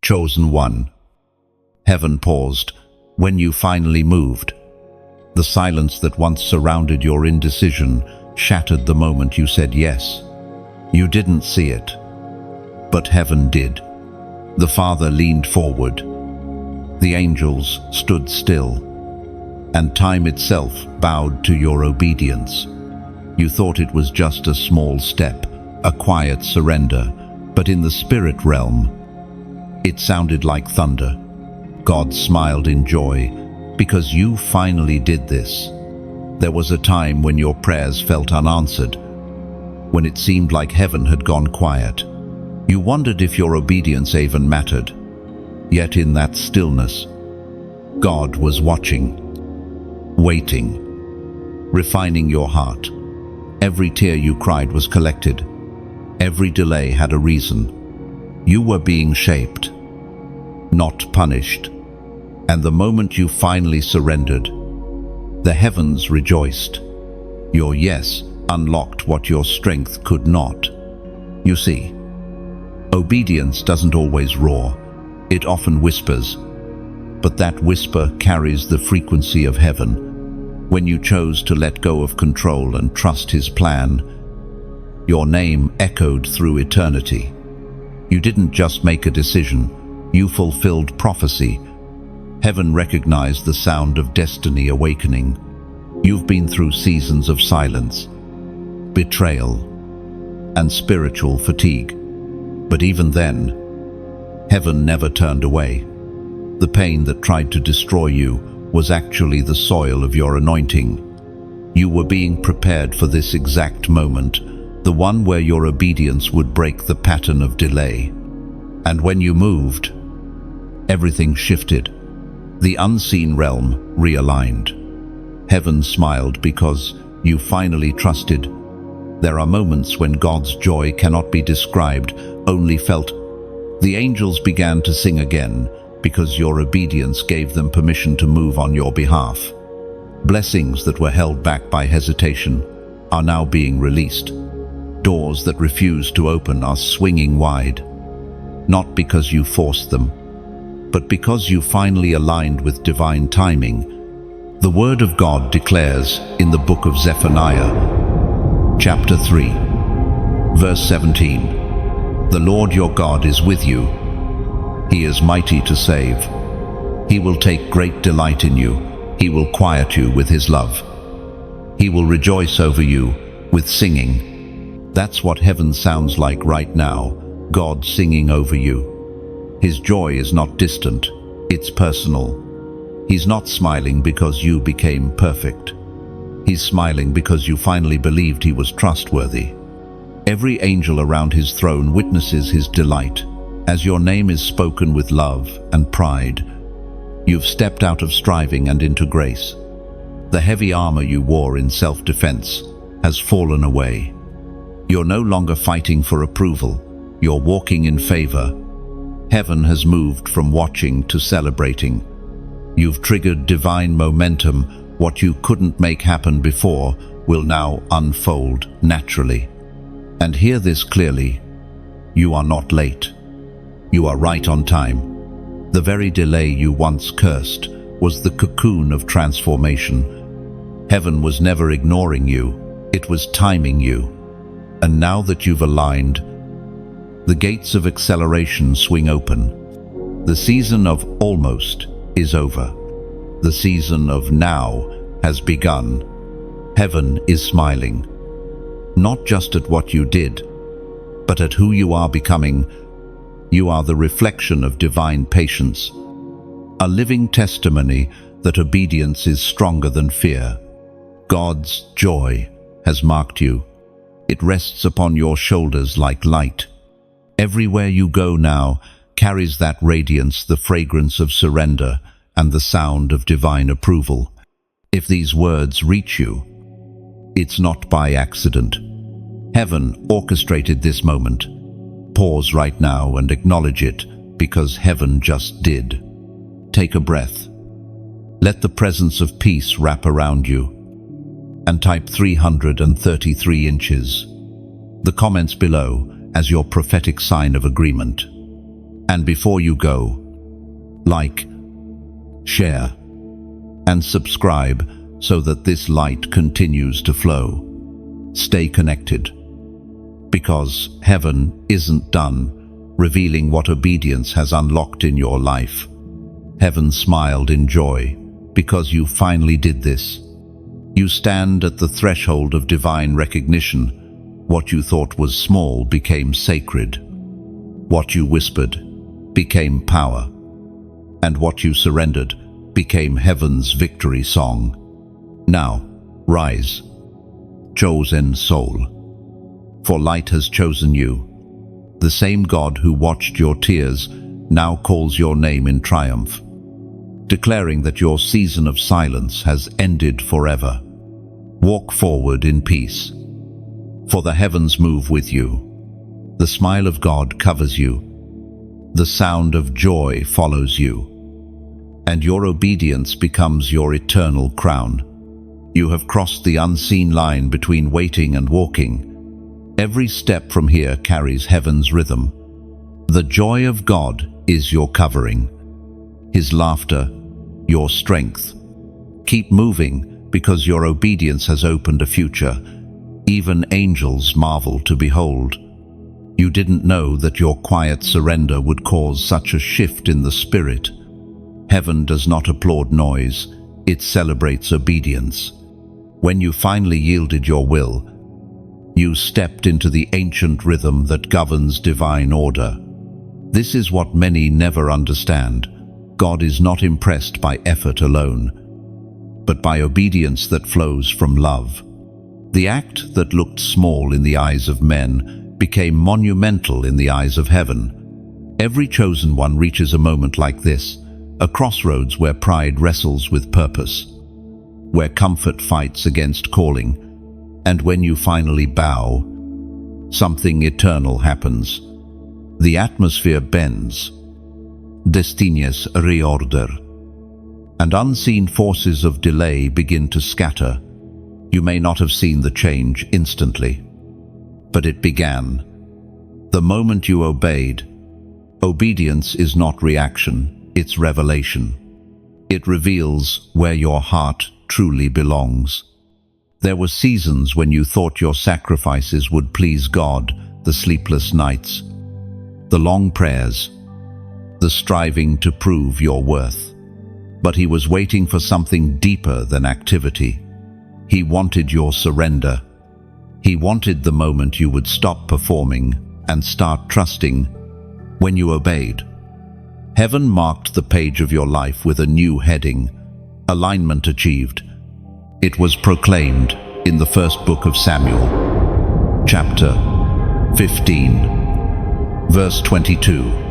Chosen one. Heaven paused when you finally moved. The silence that once surrounded your indecision shattered the moment you said yes. You didn't see it, but heaven did. The Father leaned forward. The angels stood still, and time itself bowed to your obedience. You thought it was just a small step, a quiet surrender, but in the spirit realm, it sounded like thunder. God smiled in joy because you finally did this. There was a time when your prayers felt unanswered, when it seemed like heaven had gone quiet. You wondered if your obedience even mattered. Yet in that stillness, God was watching, waiting, refining your heart. Every tear you cried was collected. Every delay had a reason. You were being shaped, not punished. And the moment you finally surrendered, the heavens rejoiced. Your yes unlocked what your strength could not. You see, obedience doesn't always roar. It often whispers, but that whisper carries the frequency of heaven. When you chose to let go of control and trust His plan, your name echoed through eternity. You didn't just make a decision, you fulfilled prophecy. Heaven recognized the sound of destiny awakening. You've been through seasons of silence, betrayal, and spiritual fatigue. But even then, heaven never turned away. The pain that tried to destroy you was actually the soil of your anointing. You were being prepared for this exact moment, the one where your obedience would break the pattern of delay. And when you moved, everything shifted. The unseen realm realigned. Heaven smiled because you finally trusted. There are moments when God's joy cannot be described, only felt. The angels began to sing again because your obedience gave them permission to move on your behalf. Blessings that were held back by hesitation are now being released. Doors that refused to open are swinging wide, not because you forced them, but because you finally aligned with divine timing. The Word of God declares in the book of Zephaniah, chapter 3, verse 17, "The Lord your God is with you. He is mighty to save. He will take great delight in you. He will quiet you with His love. He will rejoice over you with singing." That's what heaven sounds like right now, God singing over you. His joy is not distant, it's personal. He's not smiling because you became perfect. He's smiling because you finally believed He was trustworthy. Every angel around His throne witnesses His delight. As your name is spoken with love and pride, you've stepped out of striving and into grace. The heavy armor you wore in self-defense has fallen away. You're no longer fighting for approval, you're walking in favor. Heaven has moved from watching to celebrating. You've triggered divine momentum. What you couldn't make happen before will now unfold naturally. And hear this clearly. You are not late. You are right on time. The very delay you once cursed was the cocoon of transformation. Heaven was never ignoring you. It was timing you. And now that you've aligned, the gates of acceleration swing open. The season of almost is over. The season of now has begun. Heaven is smiling, not just at what you did, but at who you are becoming. You are the reflection of divine patience, a living testimony that obedience is stronger than fear. God's joy has marked you. It rests upon your shoulders like light. Everywhere you go now carries that radiance, the fragrance of surrender, and the sound of divine approval. If these words reach you, it's not by accident. Heaven orchestrated this moment. Pause right now and acknowledge it, because heaven just did. Take a breath. Let the presence of peace wrap around you. And type 333 inches. The comments below as your prophetic sign of agreement. And before you go, like, share, and subscribe so that this light continues to flow. Stay connected, because heaven isn't done revealing what obedience has unlocked in your life. Heaven smiled in joy because you finally did this. You stand at the threshold of divine recognition. What you thought was small became sacred. What you whispered became power. And what you surrendered became heaven's victory song. Now, rise, chosen soul, for light has chosen you. The same God who watched your tears now calls your name in triumph, declaring that your season of silence has ended forever. Walk forward in peace, for the heavens move with you. The smile of God covers you. The sound of joy follows you, and your obedience becomes your eternal crown. You have crossed the unseen line between waiting and walking. Every step from here carries heaven's rhythm. The joy of God is your covering, His laughter, your strength. Keep moving, because your obedience has opened a future. Even angels marvel to behold. You didn't know that your quiet surrender would cause such a shift in the spirit. Heaven does not applaud noise, it celebrates obedience. When you finally yielded your will, you stepped into the ancient rhythm that governs divine order. This is what many never understand. God is not impressed by effort alone, but by obedience that flows from love. The act that looked small in the eyes of men became monumental in the eyes of heaven. Every chosen one reaches a moment like this, a crossroads where pride wrestles with purpose, where comfort fights against calling. And when you finally bow, something eternal happens. The atmosphere bends, destinies reorder, and unseen forces of delay begin to scatter. You may not have seen the change instantly, but it began. The moment you obeyed. Obedience is not reaction, it's revelation. It reveals where your heart truly belongs. There were seasons when you thought your sacrifices would please God, the sleepless nights, the long prayers, the striving to prove your worth. But He was waiting for something deeper than activity. He wanted your surrender. He wanted the moment you would stop performing and start trusting. When you obeyed, heaven marked the page of your life with a new heading, alignment achieved. It was proclaimed in the first book of Samuel, chapter 15, verse 22.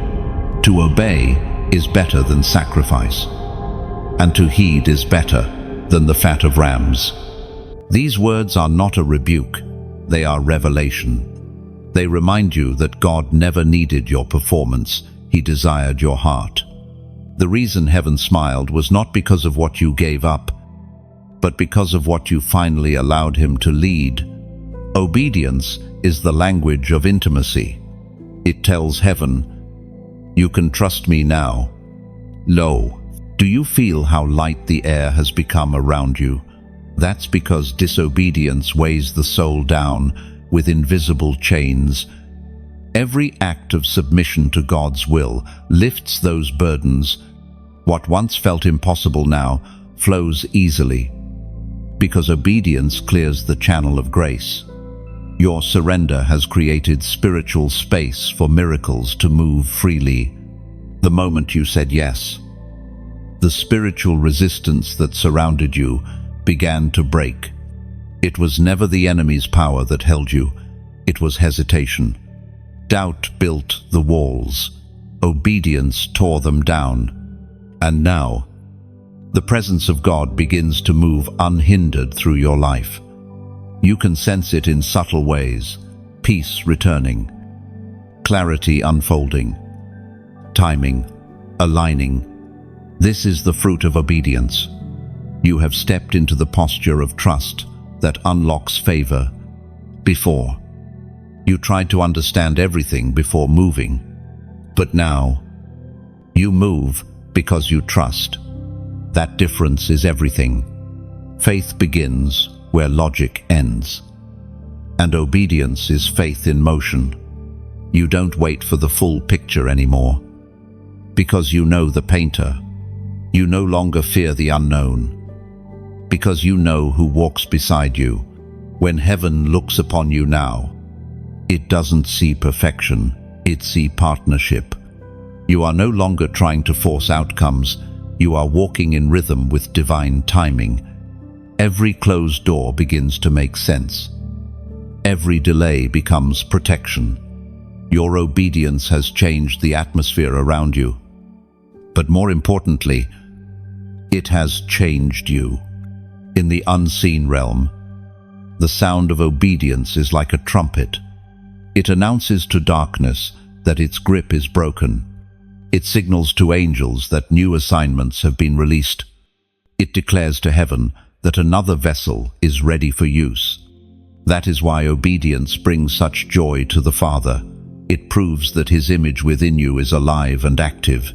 To obey is better than sacrifice, and to heed is better than the fat of rams. These words are not a rebuke, they are revelation. They remind you that God never needed your performance, He desired your heart. The reason heaven smiled was not because of what you gave up, but because of what you finally allowed Him to lead. Obedience is the language of intimacy. It tells heaven, you can trust me now. Lo, do you feel how light the air has become around you? That's because disobedience weighs the soul down with invisible chains. Every act of submission to God's will lifts those burdens. What once felt impossible now flows easily, because obedience clears the channel of grace. Your surrender has created spiritual space for miracles to move freely. The moment you said yes, the spiritual resistance that surrounded you began to break. It was never the enemy's power that held you, it was hesitation. Doubt built the walls, obedience tore them down, and now, the presence of God begins to move unhindered through your life. You can sense it in subtle ways, peace returning, clarity unfolding, timing, aligning. This is the fruit of obedience. You have stepped into the posture of trust that unlocks favor. Before, you tried to understand everything before moving, but now You move because you trust. That difference is everything. Faith begins where logic ends. And obedience is faith in motion. You don't wait for the full picture anymore. Because you know the painter. You no longer fear the unknown. Because you know who walks beside you. When heaven looks upon you now, it doesn't see perfection, it sees partnership. You are no longer trying to force outcomes, you are walking in rhythm with divine timing. Every closed door begins to make sense. Every delay becomes protection. Your obedience has changed the atmosphere around you. But more importantly, it has changed you. In the unseen realm, the sound of obedience is like a trumpet. It announces to darkness that its grip is broken. It signals to angels that new assignments have been released. It declares to heaven that another vessel is ready for use. That is why obedience brings such joy to the Father. It proves that His image within you is alive and active.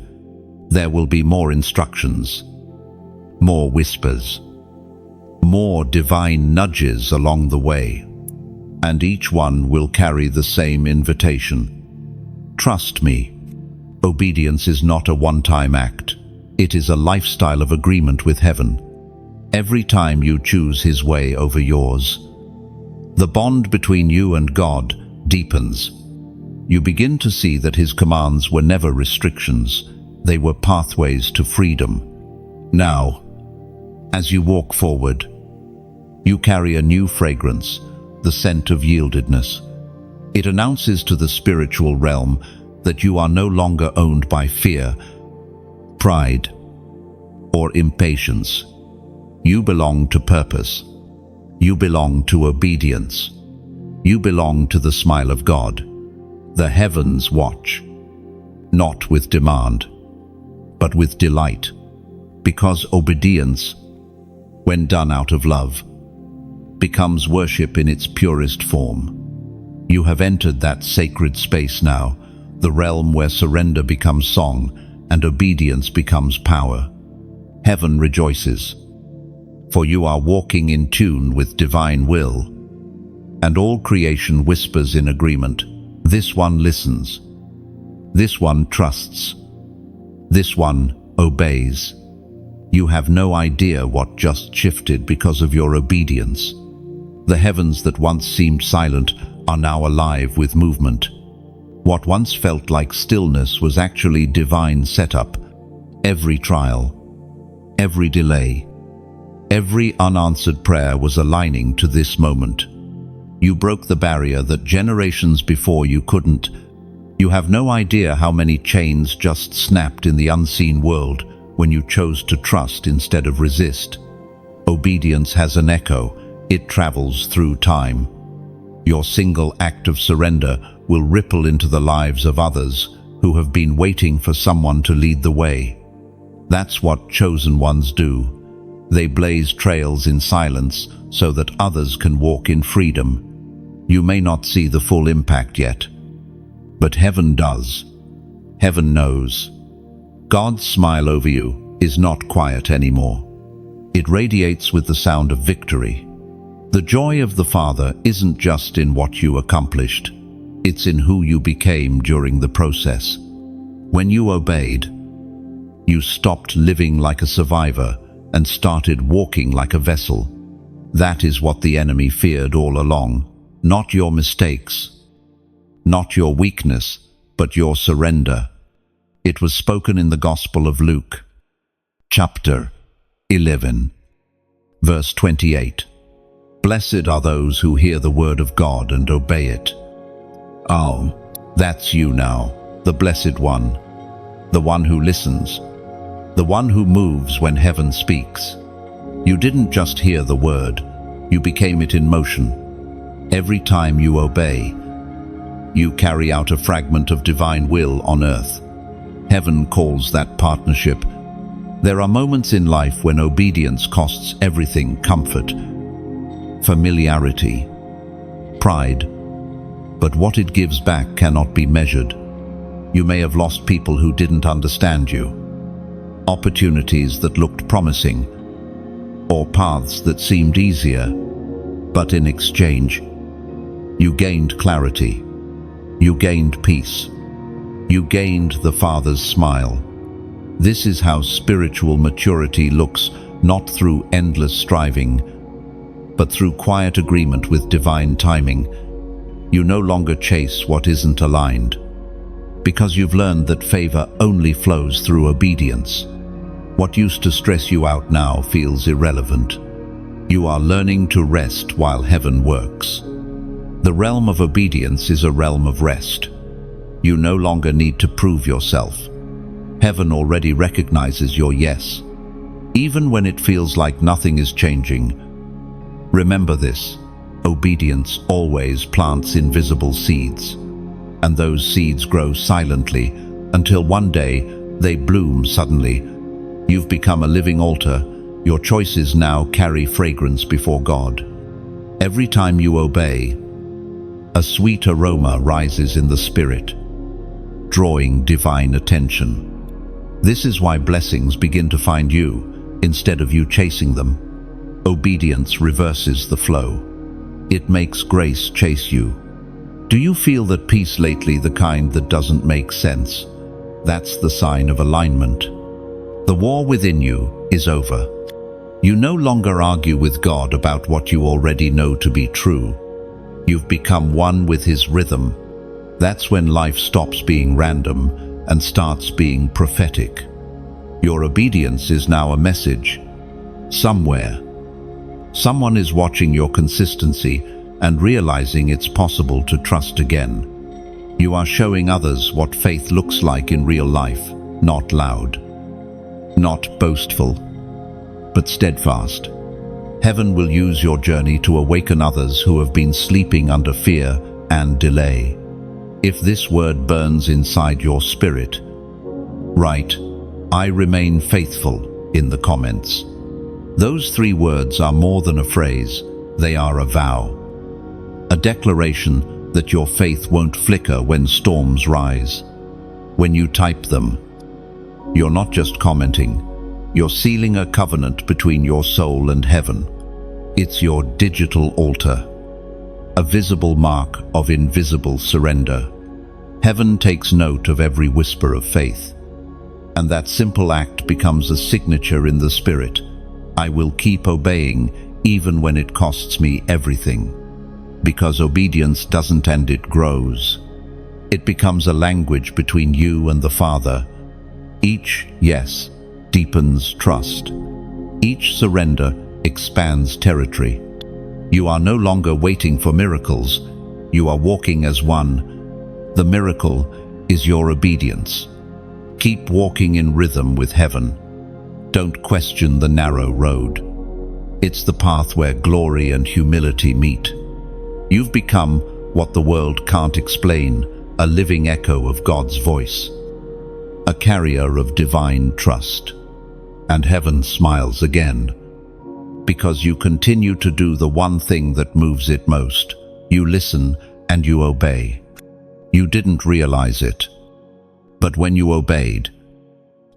There will be more instructions, more whispers, more divine nudges along the way, and each one will carry the same invitation. Trust me. Obedience is not a one-time act. It is a lifestyle of agreement with heaven. Every time you choose His way over yours, the bond between you and God deepens. You begin to see that His commands were never restrictions. They were pathways to freedom. Now, as you walk forward, you carry a new fragrance, the scent of yieldedness. It announces to the spiritual realm that you are no longer owned by fear, pride, or impatience. You belong to purpose. You belong to obedience. You belong to the smile of God. The heavens watch, not with demand, but with delight, because obedience, when done out of love, becomes worship in its purest form. You have entered that sacred space now, the realm where surrender becomes song and obedience becomes power. Heaven rejoices, for you are walking in tune with divine will, and all creation whispers in agreement. This one listens. This one trusts. This one obeys. You have no idea what just shifted because of your obedience. The heavens that once seemed silent are now alive with movement. What once felt like stillness was actually divine setup. Every trial, every delay, every unanswered prayer was aligning to this moment. You broke the barrier that generations before you couldn't. You have no idea how many chains just snapped in the unseen world when you chose to trust instead of resist. Obedience has an echo. It travels through time. Your single act of surrender will ripple into the lives of others who have been waiting for someone to lead the way. That's what chosen ones do. They blaze trails in silence so that others can walk in freedom. You may not see the full impact yet, but heaven does. Heaven knows. God's smile over you is not quiet anymore. It radiates with the sound of victory. The joy of the Father isn't just in what you accomplished. It's in who you became during the process. When you obeyed, you stopped living like a survivor and started walking like a vessel. That is what the enemy feared all along. Not your mistakes, not your weakness, but your surrender. It was spoken in the Gospel of Luke, chapter 11, verse 28. Blessed are those who hear the word of God and obey it. Oh, that's you now, the Blessed One, the one who listens, the one who moves when heaven speaks. You didn't just hear the word, you became it in motion. Every time you obey, you carry out a fragment of divine will on earth. Heaven calls that partnership. There are moments in life when obedience costs everything: comfort, familiarity, pride. But what it gives back cannot be measured. You may have lost people who didn't understand you, opportunities that looked promising, or paths that seemed easier. But in exchange, you gained clarity. You gained peace. You gained the Father's smile. This is how spiritual maturity looks, not through endless striving, but through quiet agreement with divine timing. You no longer chase what isn't aligned, because you've learned that favor only flows through obedience. What used to stress you out now feels irrelevant. You are learning to rest while heaven works. The realm of obedience is a realm of rest. You no longer need to prove yourself. Heaven already recognizes your yes, even when it feels like nothing is changing. Remember this: obedience always plants invisible seeds, and those seeds grow silently until one day they bloom suddenly. You've become a living altar. Your choices now carry fragrance before God. Every time you obey, a sweet aroma rises in the spirit, drawing divine attention. This is why blessings begin to find you instead of you chasing them. Obedience reverses the flow. It makes grace chase you. Do you feel that peace lately, the kind that doesn't make sense? That's the sign of alignment. The war within you is over. You no longer argue with God about what you already know to be true. You've become one with His rhythm. That's when life stops being random and starts being prophetic. Your obedience is now a message. Somewhere, someone is watching your consistency and realizing it's possible to trust again. You are showing others what faith looks like in real life, not loud, not boastful, but steadfast. Heaven will use your journey to awaken others who have been sleeping under fear and delay. If this word burns inside your spirit, write, "I remain faithful," in the comments. Those 3 words are more than a phrase, they are a vow. A declaration that your faith won't flicker when storms rise. When you type them, you're not just commenting, you're sealing a covenant between your soul and heaven. It's your digital altar, a visible mark of invisible surrender. Heaven takes note of every whisper of faith, and that simple act becomes a signature in the spirit. I will keep obeying even when it costs me everything. Because obedience doesn't end, it grows. It becomes a language between you and the Father. Each yes deepens trust. Each surrender expands territory. You are no longer waiting for miracles. You are walking as one. The miracle is your obedience. Keep walking in rhythm with heaven. Don't question the narrow road. It's the path where glory and humility meet. You've become what the world can't explain, a living echo of God's voice, a carrier of divine trust. And heaven smiles again, because you continue to do the one thing that moves it most. You listen and you obey. You didn't realize it, but when you obeyed,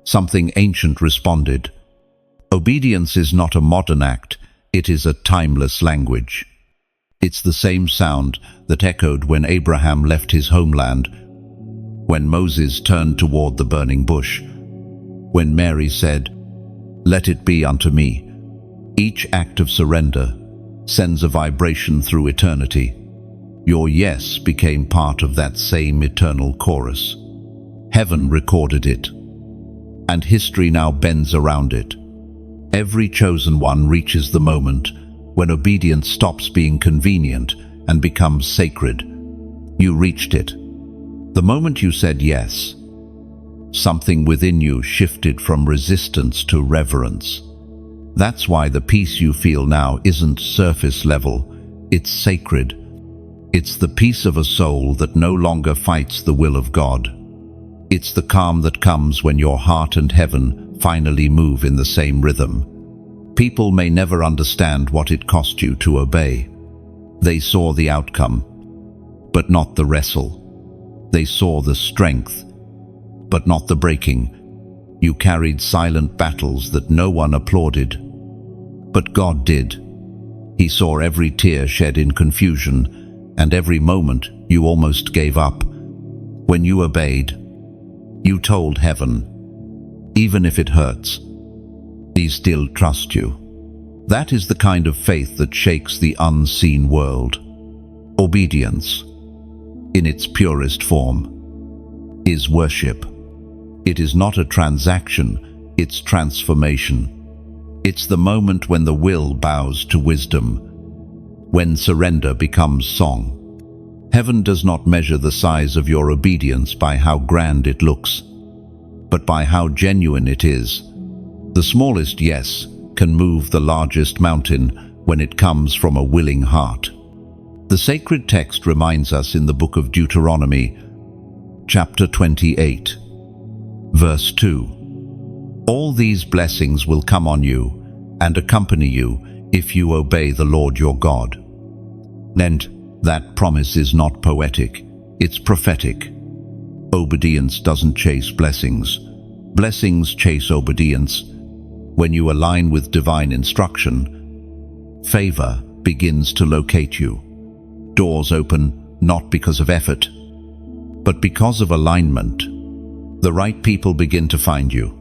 something ancient responded. Obedience is not a modern act, it is a timeless language. It's the same sound that echoed when Abraham left his homeland, when Moses turned toward the burning bush, when Mary said, "Let it be unto me." Each act of surrender sends a vibration through eternity. Your yes became part of that same eternal chorus. Heaven recorded it, and history now bends around it. Every chosen one reaches the moment when obedience stops being convenient and becomes sacred. You reached it. The moment you said yes, something within you shifted from resistance to reverence. That's why the peace you feel now isn't surface level, it's sacred. It's the peace of a soul that no longer fights the will of God. It's the calm that comes when your heart and heaven finally move in the same rhythm. People may never understand what it cost you to obey. They saw the outcome, but not the wrestle. They saw the strength but not the breaking. You carried silent battles that no one applauded. But God did. He saw every tear shed in confusion, and every moment you almost gave up. When you obeyed, you told heaven, even if it hurts, I still trust you. That is the kind of faith that shakes the unseen world. Obedience, in its purest form, is worship. It is not a transaction, it's transformation. It's the moment when the will bows to wisdom, when surrender becomes song. Heaven does not measure the size of your obedience by how grand it looks, but by how genuine it is. The smallest yes can move the largest mountain when it comes from a willing heart. The sacred text reminds us in the book of Deuteronomy, chapter 28, verse 2. All these blessings will come on you and accompany you if you obey the Lord your God. And that promise is not poetic, it's prophetic. Obedience doesn't chase blessings. Blessings chase obedience. When you align with divine instruction, favor begins to locate you. Doors open not because of effort, but because of alignment. The right people begin to find you,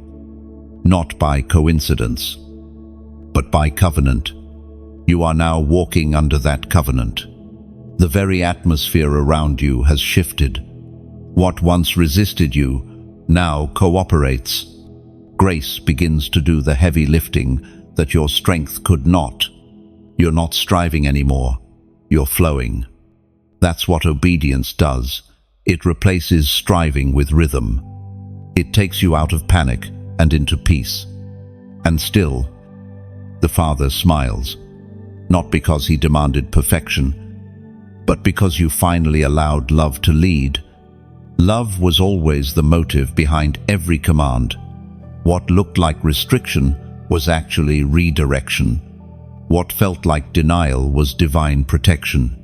not by coincidence, but by covenant. You are now walking under that covenant. The very atmosphere around you has shifted. What once resisted you now cooperates. Grace begins to do the heavy lifting that your strength could not. You're not striving anymore. You're flowing. That's what obedience does. It replaces striving with rhythm. It takes you out of panic and into peace. And still, the Father smiles, not because he demanded perfection, but because you finally allowed love to lead. Love was always the motive behind every command. What looked like restriction was actually redirection. What felt like denial was divine protection.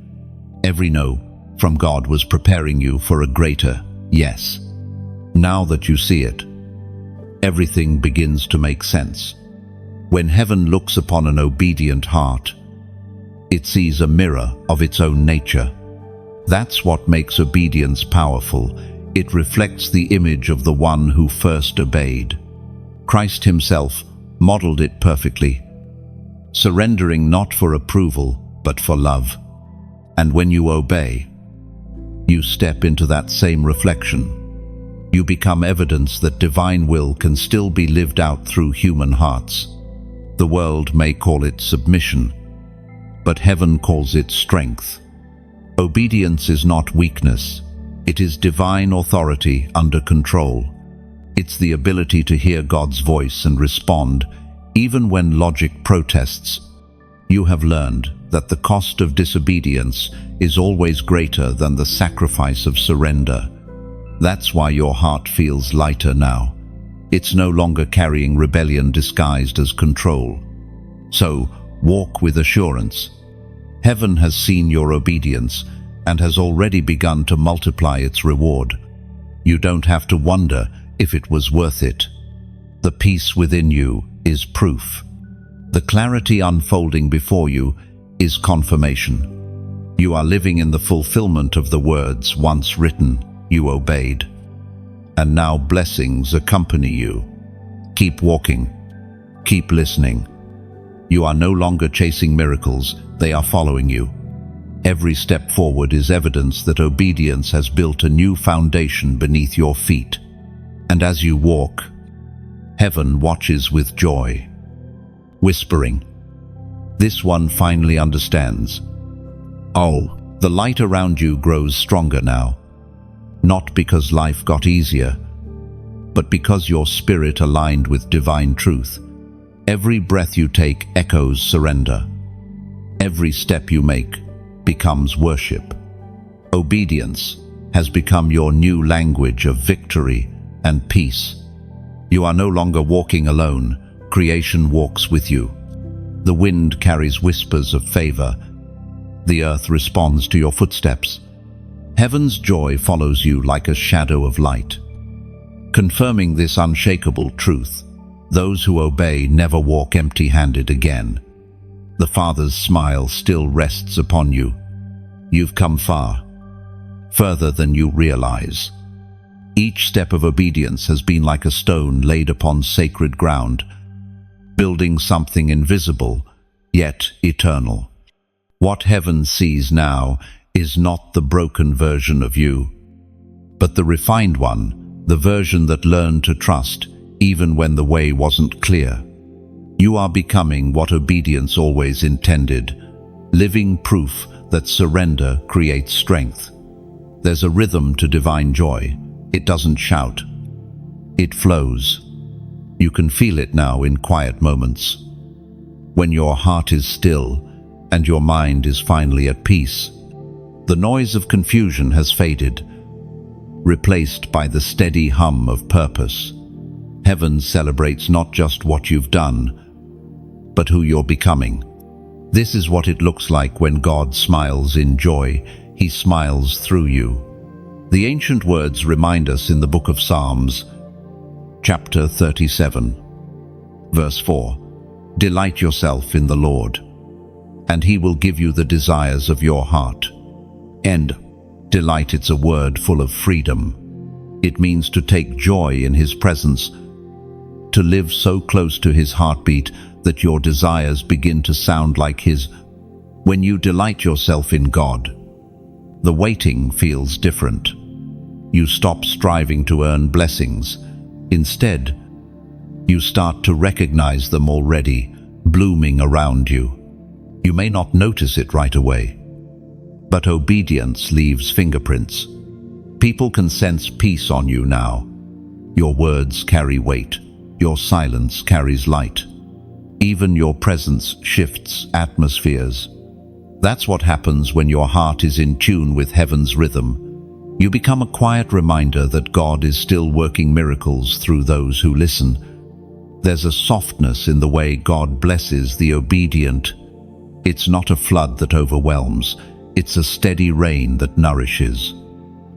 Every no from God was preparing you for a greater yes. Now that you see it, everything begins to make sense. When heaven looks upon an obedient heart, it sees a mirror of its own nature. That's what makes obedience powerful. It reflects the image of the one who first obeyed. Christ himself modeled it perfectly, surrendering not for approval, but for love. And when you obey, you step into that same reflection. You become evidence that divine will can still be lived out through human hearts. The world may call it submission, but heaven calls it strength. Obedience is not weakness. It is divine authority under control. It's the ability to hear God's voice and respond, even when logic protests. You have learned that the cost of disobedience is always greater than the sacrifice of surrender. That's why your heart feels lighter now. It's no longer carrying rebellion disguised as control. So, walk with assurance. Heaven has seen your obedience and has already begun to multiply its reward. You don't have to wonder if it was worth it. The peace within you is proof. The clarity unfolding before you is confirmation. You are living in the fulfillment of the words once written. You obeyed. And now blessings accompany you. Keep walking. Keep listening. You are no longer chasing miracles, they are following you. Every step forward is evidence that obedience has built a new foundation beneath your feet. And as you walk, heaven watches with joy, whispering, "This one finally understands." Oh, the light around you grows stronger now. Not because life got easier, but because your spirit aligned with divine truth. Every breath you take echoes surrender. Every step you make becomes worship. Obedience has become your new language of victory and peace. You are no longer walking alone. Creation walks with you. The wind carries whispers of favor. The earth responds to your footsteps. Heaven's joy follows you like a shadow of light. confirming this unshakable truth: those who obey never walk empty-handed again. The Father's smile still rests upon you. You've come far, further than you realize. Each step of obedience has been like a stone laid upon sacred ground, building something invisible, yet eternal. What heaven sees now is not the broken version of you, but the refined one, the version that learned to trust even when the way wasn't clear. You are becoming what obedience always intended, living proof that surrender creates strength. There's a rhythm to divine joy. It doesn't shout. It flows. You can feel it now in quiet moments. When your heart is still and your mind is finally at peace, the noise of confusion has faded, replaced by the steady hum of purpose. Heaven celebrates not just what you've done, but who you're becoming. This is what it looks like when God smiles in joy. He smiles through you. The ancient words remind us in the book of Psalms, chapter 37, verse 4, "Delight yourself in the Lord, and He will give you the desires of your heart." And delight, it's a word full of freedom. It means to take joy in His presence, to live so close to His heartbeat that your desires begin to sound like His. When you delight yourself in God, the waiting feels different. You stop striving to earn blessings. Instead, you start to recognize them already blooming around you. You may not notice it right away, but obedience leaves fingerprints. People can sense peace on you now. Your words carry weight. Your silence carries light. Even your presence shifts atmospheres. That's what happens when your heart is in tune with heaven's rhythm. You become a quiet reminder that God is still working miracles through those who listen. There's a softness in the way God blesses the obedient. It's not a flood that overwhelms. It's a steady rain that nourishes.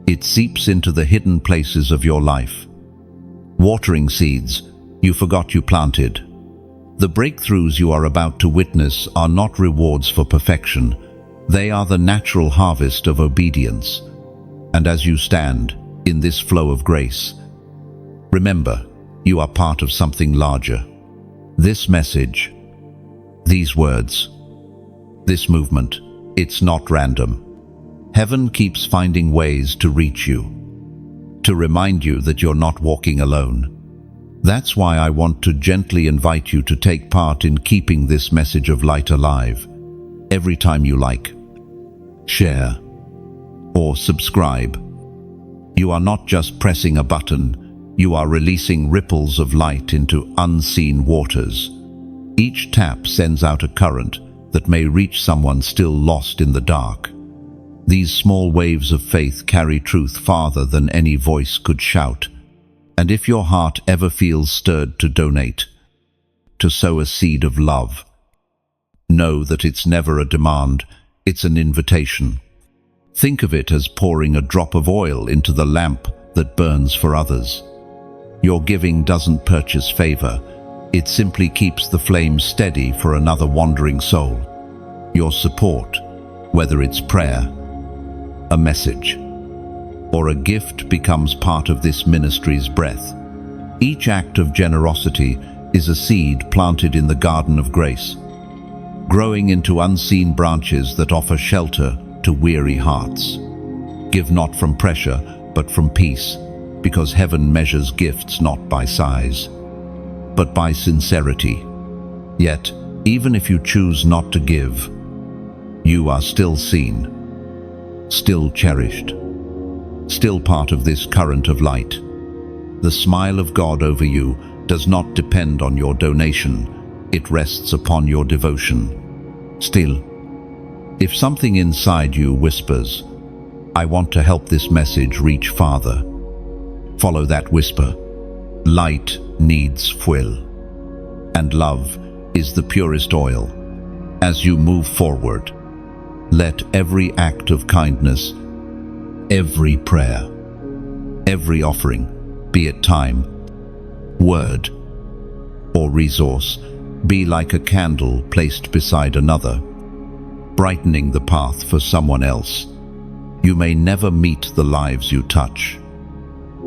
It seeps into the hidden places of your life, watering seeds you forgot you planted. The breakthroughs you are about to witness are not rewards for perfection. They are the natural harvest of obedience. And as you stand in this flow of grace, remember, you are part of something larger. This message, these words, this movement, it's not random. Heaven keeps finding ways to reach you, to remind you that you're not walking alone. That's why I want to gently invite you to take part in keeping this message of light alive. Every time you like, share, or subscribe, you are not just pressing a button, you are releasing ripples of light into unseen waters. Each tap sends out a current that may reach someone still lost in the dark. These small waves of faith carry truth farther than any voice could shout. And if your heart ever feels stirred to donate, to sow a seed of love, know that it's never a demand, it's an invitation. Think of it as pouring a drop of oil into the lamp that burns for others. Your giving doesn't purchase favor, it simply keeps the flame steady for another wandering soul. Your support, whether it's prayer, a message, or a gift, becomes part of this ministry's breath. Each act of generosity is a seed planted in the garden of grace, growing into unseen branches that offer shelter to weary hearts. Give not from pressure, but from peace, because heaven measures gifts not by size, but by sincerity. Yet, even if you choose not to give, you are still seen, still cherished, still part of this current of light. The smile of God over you does not depend on your donation, it rests upon your devotion. Still, if something inside you whispers, "I want to help this message reach farther," follow that whisper. Light needs fuel, and love is the purest oil. As you move forward, let every act of kindness, every prayer, every offering be it time, word, or resource, be like a candle placed beside another, brightening the path for someone else. You may never meet the lives you touch,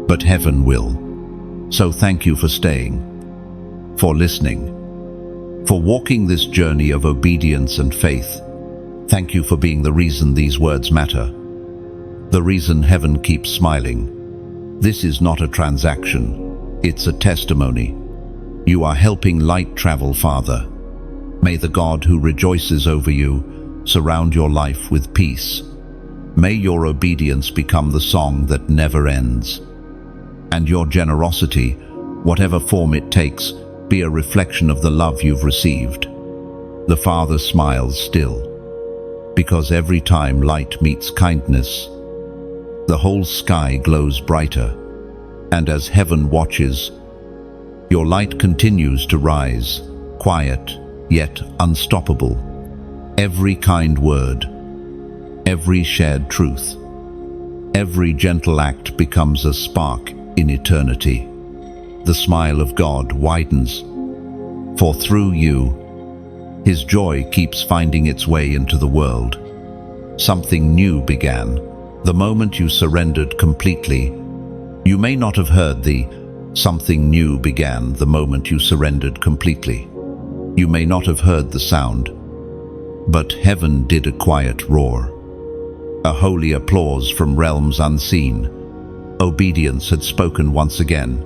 but heaven will. So thank you for staying, for listening, for walking this journey of obedience and faith. Thank you for being the reason these words matter, the reason heaven keeps smiling. This is not a transaction, it's a testimony. You are helping light travel farther. May the God who rejoices over you surround your life with peace. May your obedience become the song that never ends. And your generosity, whatever form it takes, be a reflection of the love you've received. The Father smiles still, because every time light meets kindness, the whole sky glows brighter, and as heaven watches, your light continues to rise, quiet yet unstoppable. Every kind word, every shared truth, every gentle act becomes a spark in eternity. The smile of God widens, for through you, His joy keeps finding its way into the world. Something new began the moment you surrendered completely. You may not have heard the "something new began the moment you surrendered completely." You may not have heard the sound, but heaven did a quiet roar, a holy applause from realms unseen. Obedience had spoken once again,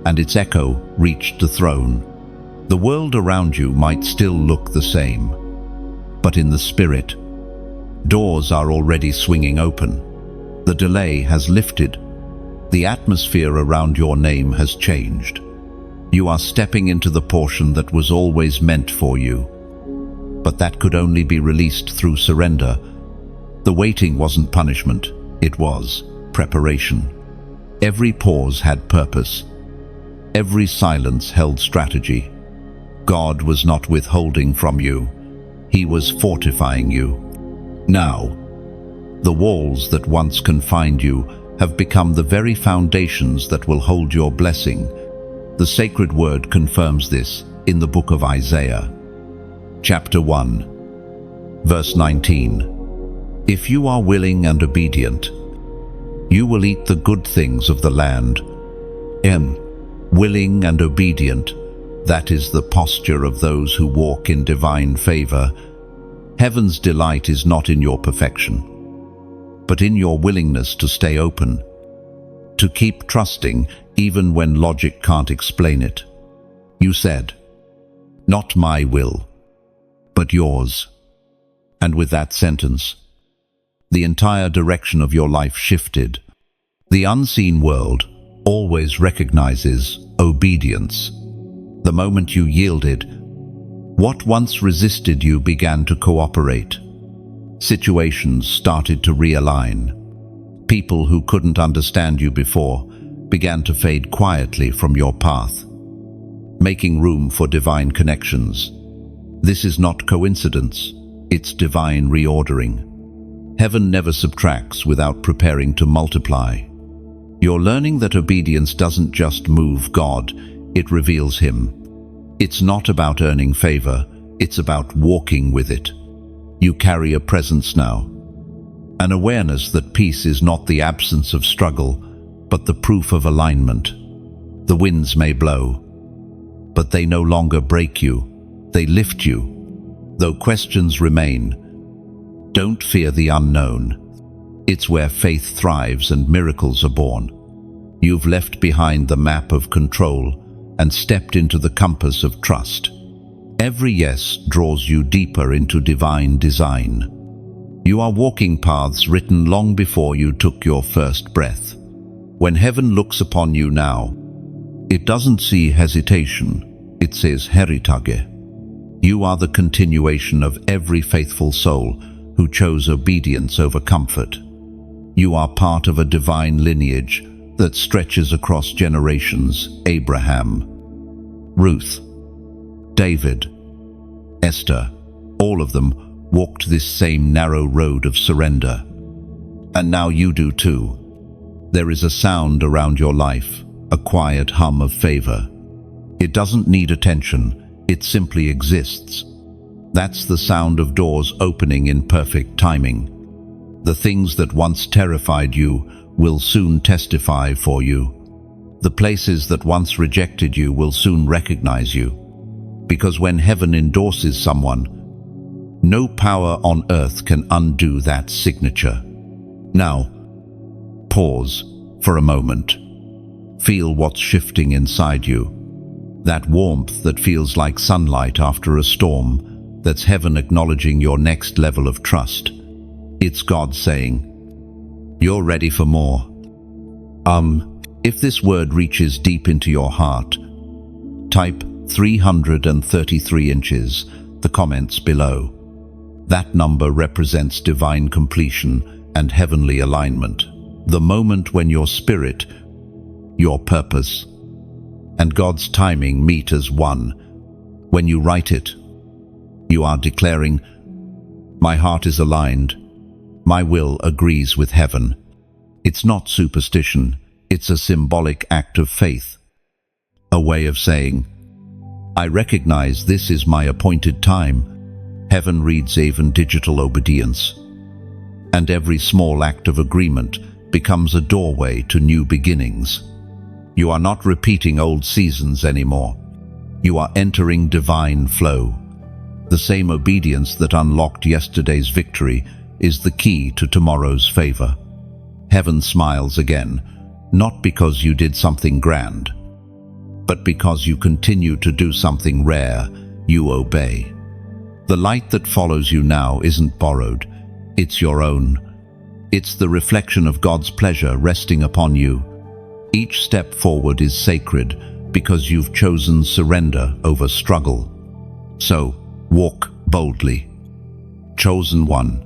and its echo reached the throne. The world around you might still look the same, but in the spirit, doors are already swinging open. The delay has lifted. The atmosphere around your name has changed. You are stepping into the portion that was always meant for you. But that could only be released through surrender. The waiting wasn't punishment, it was preparation. Every pause had purpose. Every silence held strategy. God was not withholding from you. He was fortifying you. Now, the walls that once confined you have become the very foundations that will hold your blessing. The sacred word confirms this in the book of Isaiah, chapter 1, verse 19. If you are willing and obedient, you will eat the good things of the land. Willing and obedient, that is the posture of those who walk in divine favor. Heaven's delight is not in your perfection, but in your willingness to stay open, to keep trusting even when logic can't explain it. You said, "Not my will, but yours." And with that sentence, the entire direction of your life shifted. The unseen world always recognizes obedience. The moment you yielded, what once resisted you began to cooperate. Situations started to realign. People who couldn't understand you before began to fade quietly from your path, making room for divine connections. This is not coincidence, it's divine reordering. Heaven never subtracts without preparing to multiply. You're learning that obedience doesn't just move God, it reveals Him. It's not about earning favor, it's about walking with it. You carry a presence now, an awareness that peace is not the absence of struggle, but the proof of alignment. The winds may blow, but they no longer break you, they lift you. Though questions remain, don't fear the unknown. It's where faith thrives and miracles are born. You've left behind the map of control and stepped into the compass of trust. Every yes draws you deeper into divine design. You are walking paths written long before you took your first breath. When heaven looks upon you now, it doesn't see hesitation, it says heritage. You are the continuation of every faithful soul who chose obedience over comfort. You are part of a divine lineage that stretches across generations. Abraham, Ruth, David, Esther, all of them walked this same narrow road of surrender. And now you do too. There is a sound around your life, a quiet hum of favor. It doesn't need attention, it simply exists. That's the sound of doors opening in perfect timing. The things that once terrified you will soon testify for you. The places that once rejected you will soon recognize you. Because when heaven endorses someone, no power on earth can undo that signature. Now, pause for a moment. Feel what's shifting inside you. That warmth that feels like sunlight after a storm, that's heaven acknowledging your next level of trust. It's God saying, "You're ready for more." If this word reaches deep into your heart, type 333 inches, the comments below. That number represents divine completion and heavenly alignment. The moment when your spirit, your purpose, and God's timing meet as one. When you write it, you are declaring, "My heart is aligned. My will agrees with heaven." It's not superstition, it's a symbolic act of faith. A way of saying, "I recognize this is my appointed time." Heaven reads even digital obedience. And every small act of agreement becomes a doorway to new beginnings. You are not repeating old seasons anymore. You are entering divine flow. The same obedience that unlocked yesterday's victory is the key to tomorrow's favor. Heaven smiles again, not because you did something grand, but because you continue to do something rare. You obey. The light that follows you now isn't borrowed, it's your own. It's the reflection of God's pleasure resting upon you. Each step forward is sacred because you've chosen surrender over struggle. So, walk boldly. Chosen one.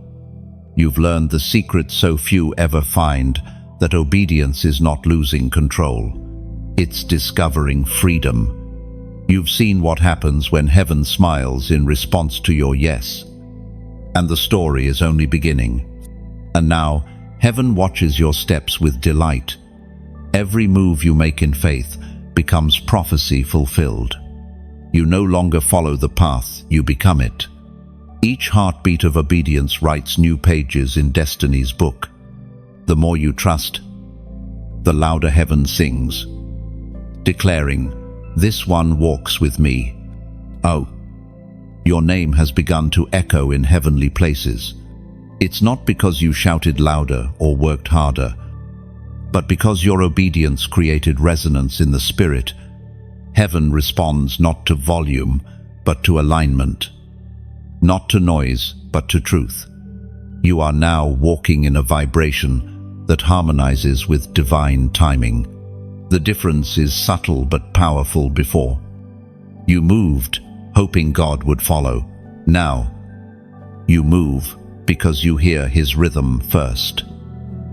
You've learned the secret so few ever find, that obedience is not losing control. It's discovering freedom. You've seen what happens when heaven smiles in response to your yes. And the story is only beginning. And now, heaven watches your steps with delight. Every move you make in faith becomes prophecy fulfilled. You no longer follow the path, you become it. Each heartbeat of obedience writes new pages in destiny's book. The more you trust, the louder heaven sings, declaring, "This one walks with me." Oh, your name has begun to echo in heavenly places. It's not because you shouted louder or worked harder, but because your obedience created resonance in the spirit. Heaven responds not to volume, but to alignment. Not to noise, but to truth. You are now walking in a vibration that harmonizes with divine timing. The difference is subtle but powerful. Before, you moved, hoping God would follow. Now, you move because you hear His rhythm first.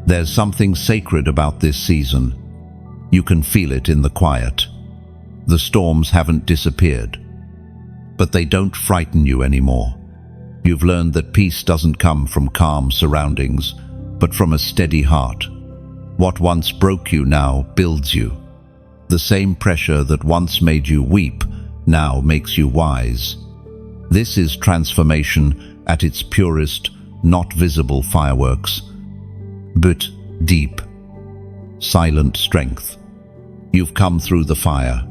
There's something sacred about this season. You can feel it in the quiet. The storms haven't disappeared, but they don't frighten you anymore. You've learned that peace doesn't come from calm surroundings, but from a steady heart. What once broke you now builds you. The same pressure that once made you weep now makes you wise. This is transformation at its purest, not visible fireworks, but deep, silent strength. You've come through the fire,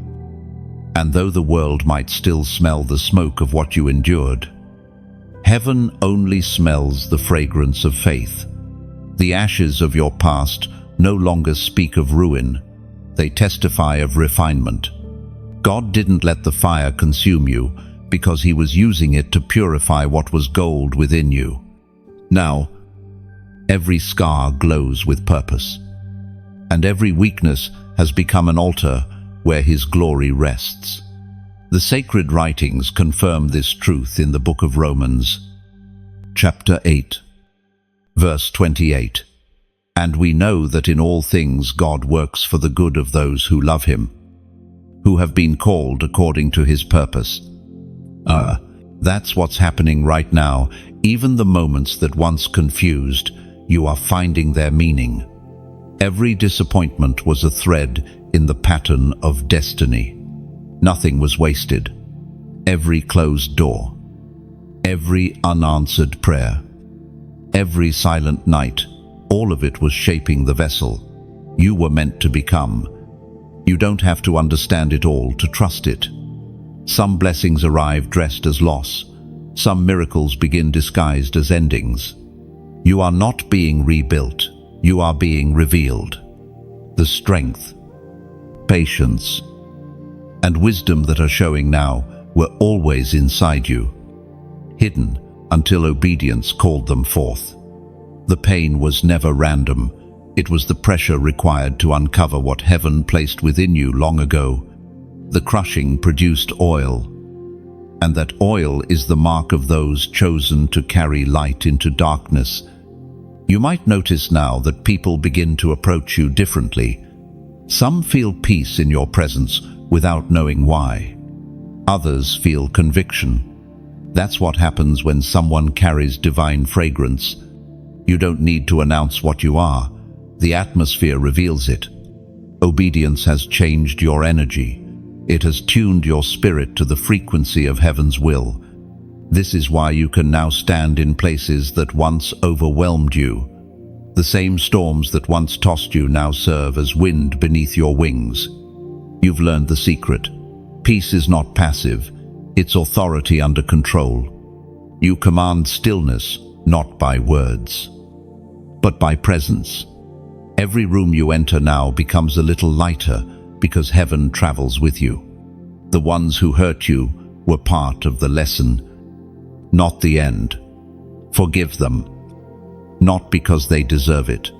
and though the world might still smell the smoke of what you endured, heaven only smells the fragrance of faith. The ashes of your past no longer speak of ruin, they testify of refinement. God didn't let the fire consume you because He was using it to purify what was gold within you. Now, every scar glows with purpose, and every weakness has become an altar where His glory rests. The sacred writings confirm this truth in the book of Romans, chapter 8, verse 28. And we know that in all things God works for the good of those who love Him, who have been called according to His purpose. That's what's happening right now. Even the moments that once confused, you are finding their meaning. Every disappointment was a thread in the pattern of destiny. Nothing was wasted. Every closed door, every unanswered prayer, every silent night, all of it was shaping the vessel you were meant to become. You don't have to understand it all to trust it. Some blessings arrive dressed as loss. Some miracles begin disguised as endings. You are not being rebuilt. You are being revealed. The strength, patience, and wisdom that are showing now were always inside you, hidden until obedience called them forth. The pain was never random. It was the pressure required to uncover what heaven placed within you long ago. The crushing produced oil, and that oil is the mark of those chosen to carry light into darkness. You might notice now that people begin to approach you differently. Some feel peace in your presence without knowing why. Others feel conviction. That's what happens when someone carries divine fragrance. You don't need to announce what you are. The atmosphere reveals it. Obedience has changed your energy. It has tuned your spirit to the frequency of heaven's will. This is why you can now stand in places that once overwhelmed you. The same storms that once tossed you now serve as wind beneath your wings. You've learned the secret. Peace is not passive. It's authority under control. You command stillness, not by words, but by presence. Every room you enter now becomes a little lighter because heaven travels with you. The ones who hurt you were part of the lesson, not the end. Forgive them, not because they deserve it,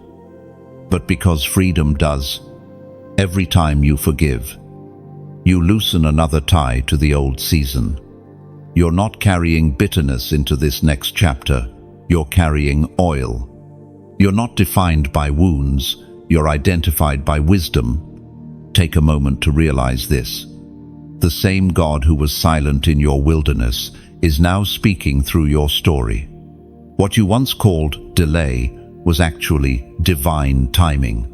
but because freedom does. Every time you forgive, you loosen another tie to the old season. You're not carrying bitterness into this next chapter. You're carrying oil. You're not defined by wounds. You're identified by wisdom. Take a moment to realize this. The same God who was silent in your wilderness is now speaking through your story. What you once called delay was actually divine timing.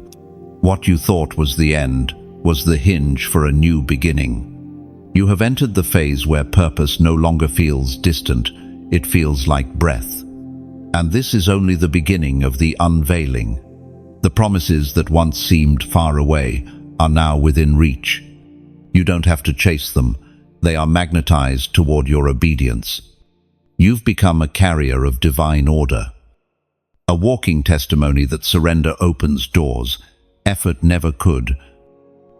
What you thought was the end was the hinge for a new beginning. You have entered the phase where purpose no longer feels distant, it feels like breath. And this is only the beginning of the unveiling. The promises that once seemed far away are now within reach. You don't have to chase them. They are magnetized toward your obedience. You've become a carrier of divine order, a walking testimony that surrender opens doors effort never could.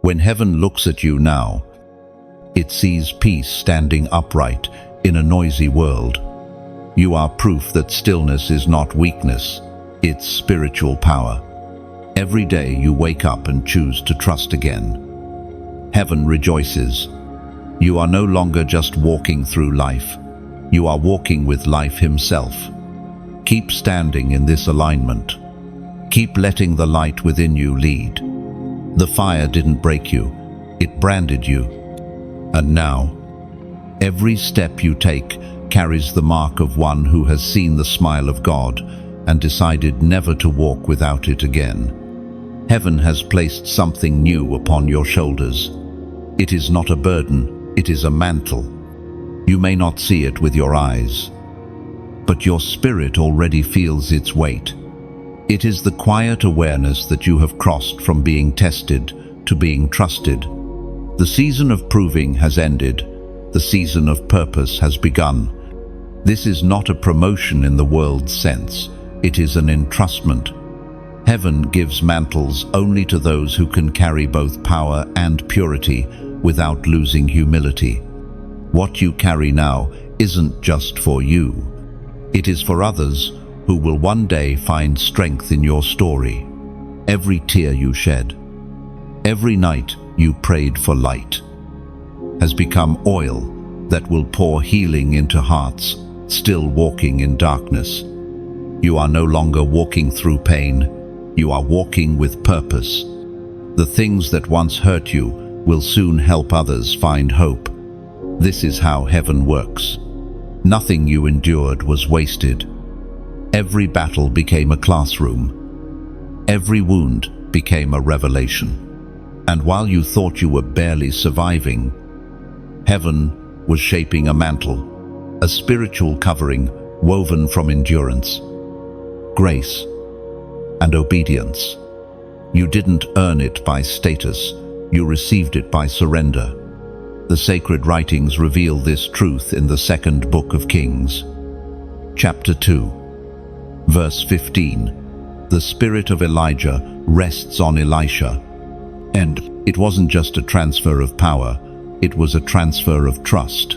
When heaven looks at you now, it sees peace standing upright in a noisy world. You are proof that stillness is not weakness, it's spiritual power. Every day you wake up and choose to trust again. Heaven rejoices. You are no longer just walking through life. You are walking with life himself. Keep standing in this alignment. Keep letting the light within you lead. The fire didn't break you, it branded you. And now, every step you take carries the mark of one who has seen the smile of God and decided never to walk without it again. Heaven has placed something new upon your shoulders. It is not a burden, it is a mantle. You may not see it with your eyes, but your spirit already feels its weight. It is the quiet awareness that you have crossed from being tested to being trusted. The season of proving has ended. The season of purpose has begun. This is not a promotion in the world's sense. It is an entrustment. Heaven gives mantles only to those who can carry both power and purity without losing humility. What you carry now isn't just for you. It is for others who will one day find strength in your story. Every tear you shed, every night you prayed for light, has become oil that will pour healing into hearts still walking in darkness. You are no longer walking through pain, you are walking with purpose. The things that once hurt you will soon help others find hope. This is how heaven works. Nothing you endured was wasted. Every battle became a classroom. Every wound became a revelation. And while you thought you were barely surviving, heaven was shaping a mantle, a spiritual covering woven from endurance, grace, and obedience. You didn't earn it by status, you received it by surrender. The sacred writings reveal this truth in the second book of Kings, chapter 2, verse 15. The spirit of Elijah rests on Elisha. And it wasn't just a transfer of power, it was a transfer of trust.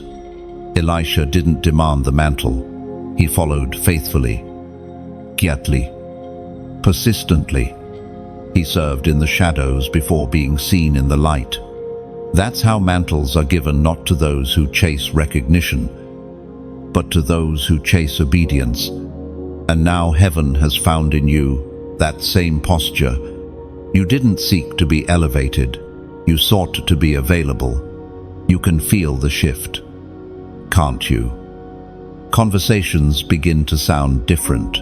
Elisha didn't demand the mantle. He followed faithfully, quietly, persistently. He served in the shadows before being seen in the light. That's how mantles are given, not to those who chase recognition, but to those who chase obedience. And now heaven has found in you that same posture. You didn't seek to be elevated, you sought to be available. You can feel the shift, can't you? Conversations begin to sound different.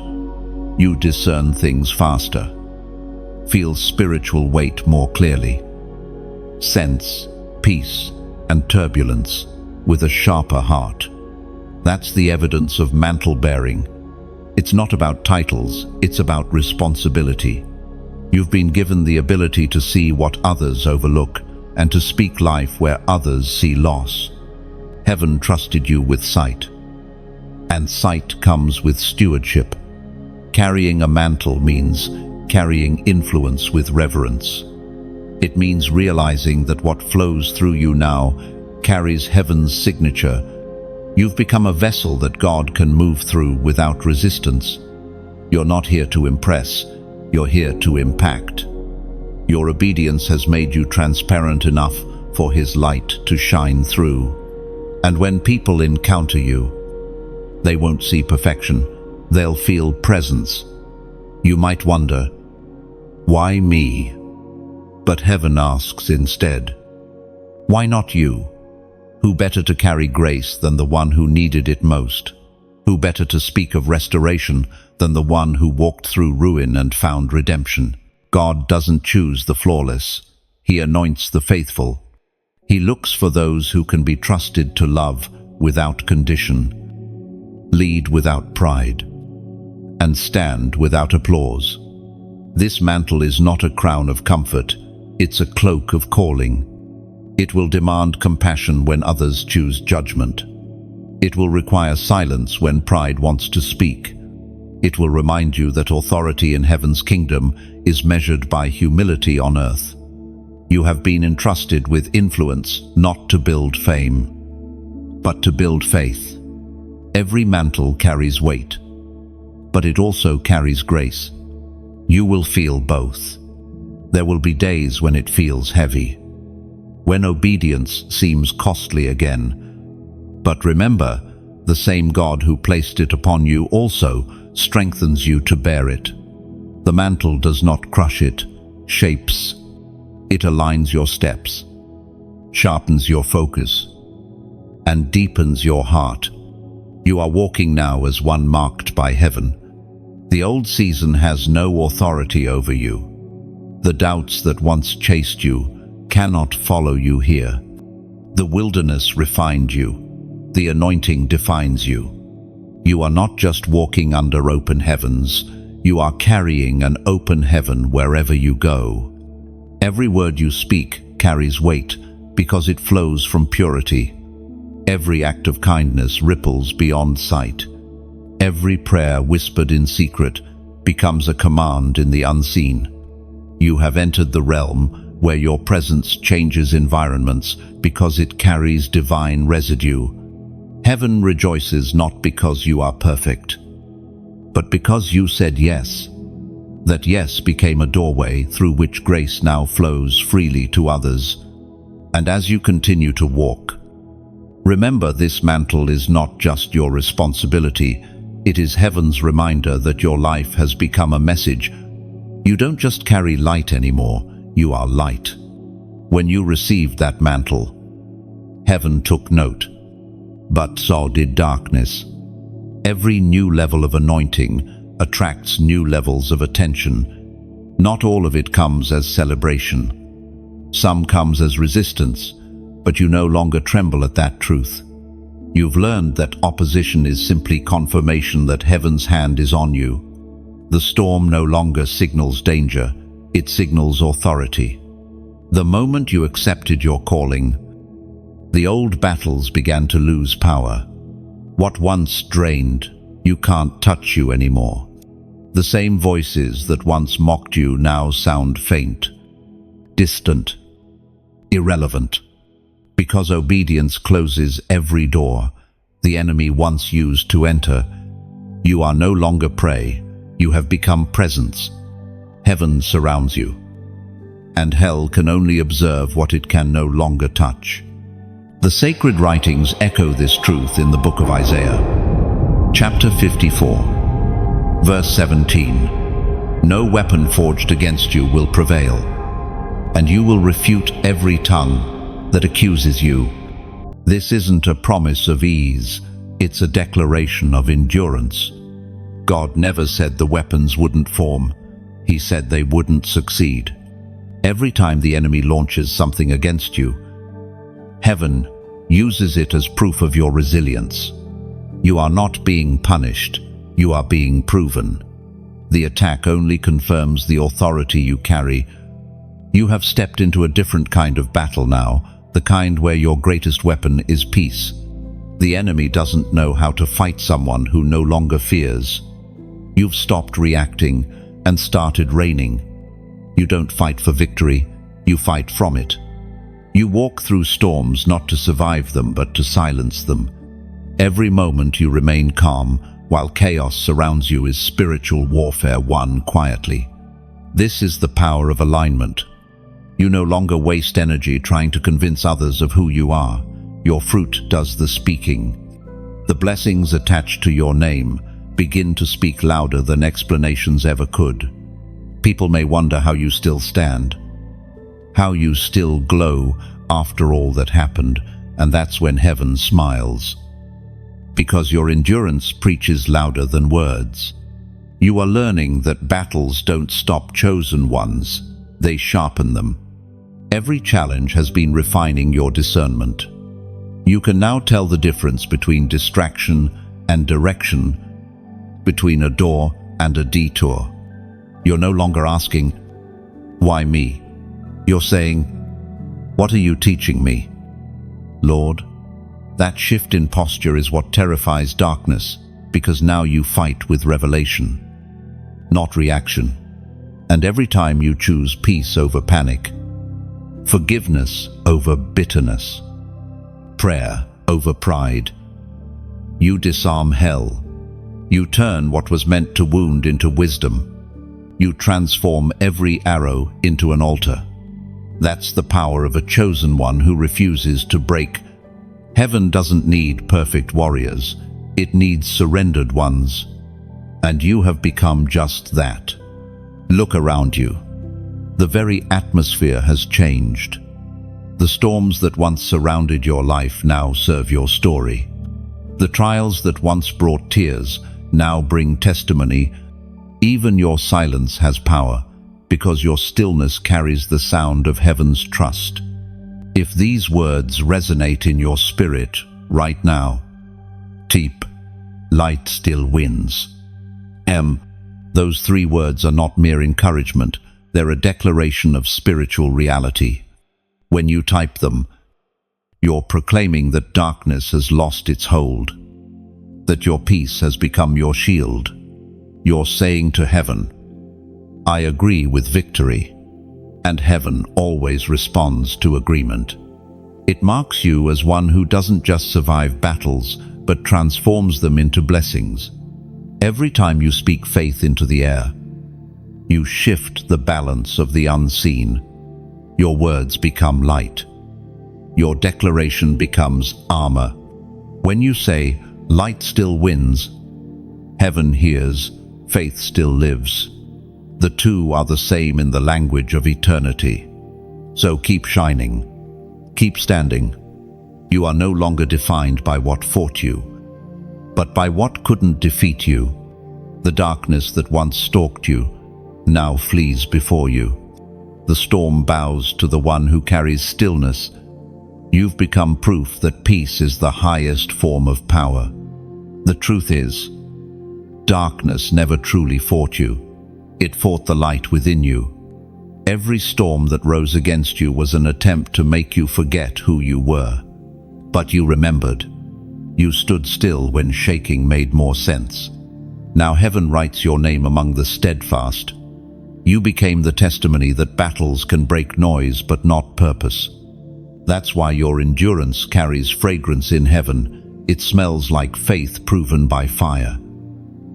You discern things faster, feel spiritual weight more clearly, sense peace and turbulence with a sharper heart. That's the evidence of mantle bearing. It's not about titles, it's about responsibility. You've been given the ability to see what others overlook and to speak life where others see loss. Heaven trusted you with sight, and sight comes with stewardship. Carrying a mantle means carrying influence with reverence. It means realizing that what flows through you now carries heaven's signature. You've become a vessel that God can move through without resistance. You're not here to impress, you're here to impact. Your obedience has made you transparent enough for His light to shine through. And when people encounter you, they won't see perfection, they'll feel presence. You might wonder, why me? But heaven asks instead, why not you? Who better to carry grace than the one who needed it most? Who better to speak of restoration than the one who walked through ruin and found redemption? God doesn't choose the flawless. He anoints the faithful. He looks for those who can be trusted to love without condition, lead without pride, and stand without applause. This mantle is not a crown of comfort, it's a cloak of calling. It will demand compassion when others choose judgment. It will require silence when pride wants to speak. It will remind you that authority in heaven's kingdom is measured by humility on earth. You have been entrusted with influence not to build fame, but to build faith. Every mantle carries weight, but it also carries grace. You will feel both. There will be days when it feels heavy, when obedience seems costly again. But remember, the same God who placed it upon you also strengthens you to bear it. The mantle does not crush it, shapes. It aligns your steps, sharpens your focus, and deepens your heart. You are walking now as one marked by heaven. The old season has no authority over you. The doubts that once chased you cannot follow you here. The wilderness refined you. The anointing defines you. You are not just walking under open heavens, you are carrying an open heaven wherever you go. Every word you speak carries weight because it flows from purity. Every act of kindness ripples beyond sight. Every prayer whispered in secret becomes a command in the unseen. You have entered the realm where your presence changes environments because it carries divine residue. Heaven rejoices not because you are perfect, but because you said yes. That yes became a doorway through which grace now flows freely to others. And as you continue to walk, remember this mantle is not just your responsibility, it is heaven's reminder that your life has become a message. You don't just carry light anymore, you are light. When you received that mantle, heaven took note, but so did darkness. Every new level of anointing attracts new levels of attention. Not all of it comes as celebration. Some comes as resistance, but you no longer tremble at that truth. You've learned that opposition is simply confirmation that heaven's hand is on you. The storm no longer signals danger, it signals authority. The moment you accepted your calling, the old battles began to lose power. What once drained, you can't touch you anymore. The same voices that once mocked you now sound faint, distant, irrelevant. Because obedience closes every door the enemy once used to enter, you are no longer prey, you have become presence. Heaven surrounds you, and hell can only observe what it can no longer touch. The sacred writings echo this truth in the book of Isaiah, chapter 54, verse 17. No weapon forged against you will prevail, and you will refute every tongue that accuses you. This isn't a promise of ease, it's a declaration of endurance. God never said the weapons wouldn't form, He said they wouldn't succeed. Every time the enemy launches something against you, heaven uses it as proof of your resilience. You are not being punished, you are being proven. The attack only confirms the authority you carry. You have stepped into a different kind of battle now, the kind where your greatest weapon is peace. The enemy doesn't know how to fight someone who no longer fears. You've stopped reacting and started reigning. You don't fight for victory, you fight from it. You walk through storms not to survive them but to silence them. Every moment you remain calm while chaos surrounds you is spiritual warfare won quietly. This is the power of alignment. You no longer waste energy trying to convince others of who you are. Your fruit does the speaking. The blessings attached to your name begin to speak louder than explanations ever could. People may wonder how you still stand, how you still glow after all that happened, and that's when heaven smiles. Because your endurance preaches louder than words. You are learning that battles don't stop chosen ones, they sharpen them. Every challenge has been refining your discernment. You can now tell the difference between distraction and direction, between a door and a detour. You're no longer asking, "Why me?" You're saying, "What are you teaching me, Lord?" That shift in posture is what terrifies darkness, because now you fight with revelation, not reaction. And every time you choose peace over panic, forgiveness over bitterness, prayer over pride, you disarm hell. You turn what was meant to wound into wisdom. You transform every arrow into an altar. That's the power of a chosen one who refuses to break. Heaven doesn't need perfect warriors, it needs surrendered ones. And you have become just that. Look around you. The very atmosphere has changed. The storms that once surrounded your life now serve your story. The trials that once brought tears now bring testimony. Even your silence has power, because your stillness carries the sound of heaven's trust. If these words resonate in your spirit right now, Teep, light still wins. Those three words are not mere encouragement, they're a declaration of spiritual reality. When you type them, you're proclaiming that darkness has lost its hold, that your peace has become your shield. You're saying to heaven, "I agree with victory," and heaven always responds to agreement. It marks you as one who doesn't just survive battles, but transforms them into blessings. Every time you speak faith into the air, you shift the balance of the unseen. Your words become light. Your declaration becomes armor. When you say, "Light still wins," heaven hears, faith still lives. The two are the same in the language of eternity. So keep shining. Keep standing. You are no longer defined by what fought you, but by what couldn't defeat you. The darkness that once stalked you now flees before you. The storm bows to the one who carries stillness. You've become proof that peace is the highest form of power. The truth is, darkness never truly fought you. It fought the light within you. Every storm that rose against you was an attempt to make you forget who you were. But you remembered. You stood still when shaking made more sense. Now heaven writes your name among the steadfast. You became the testimony that battles can break noise but not purpose. That's why your endurance carries fragrance in heaven. It smells like faith proven by fire.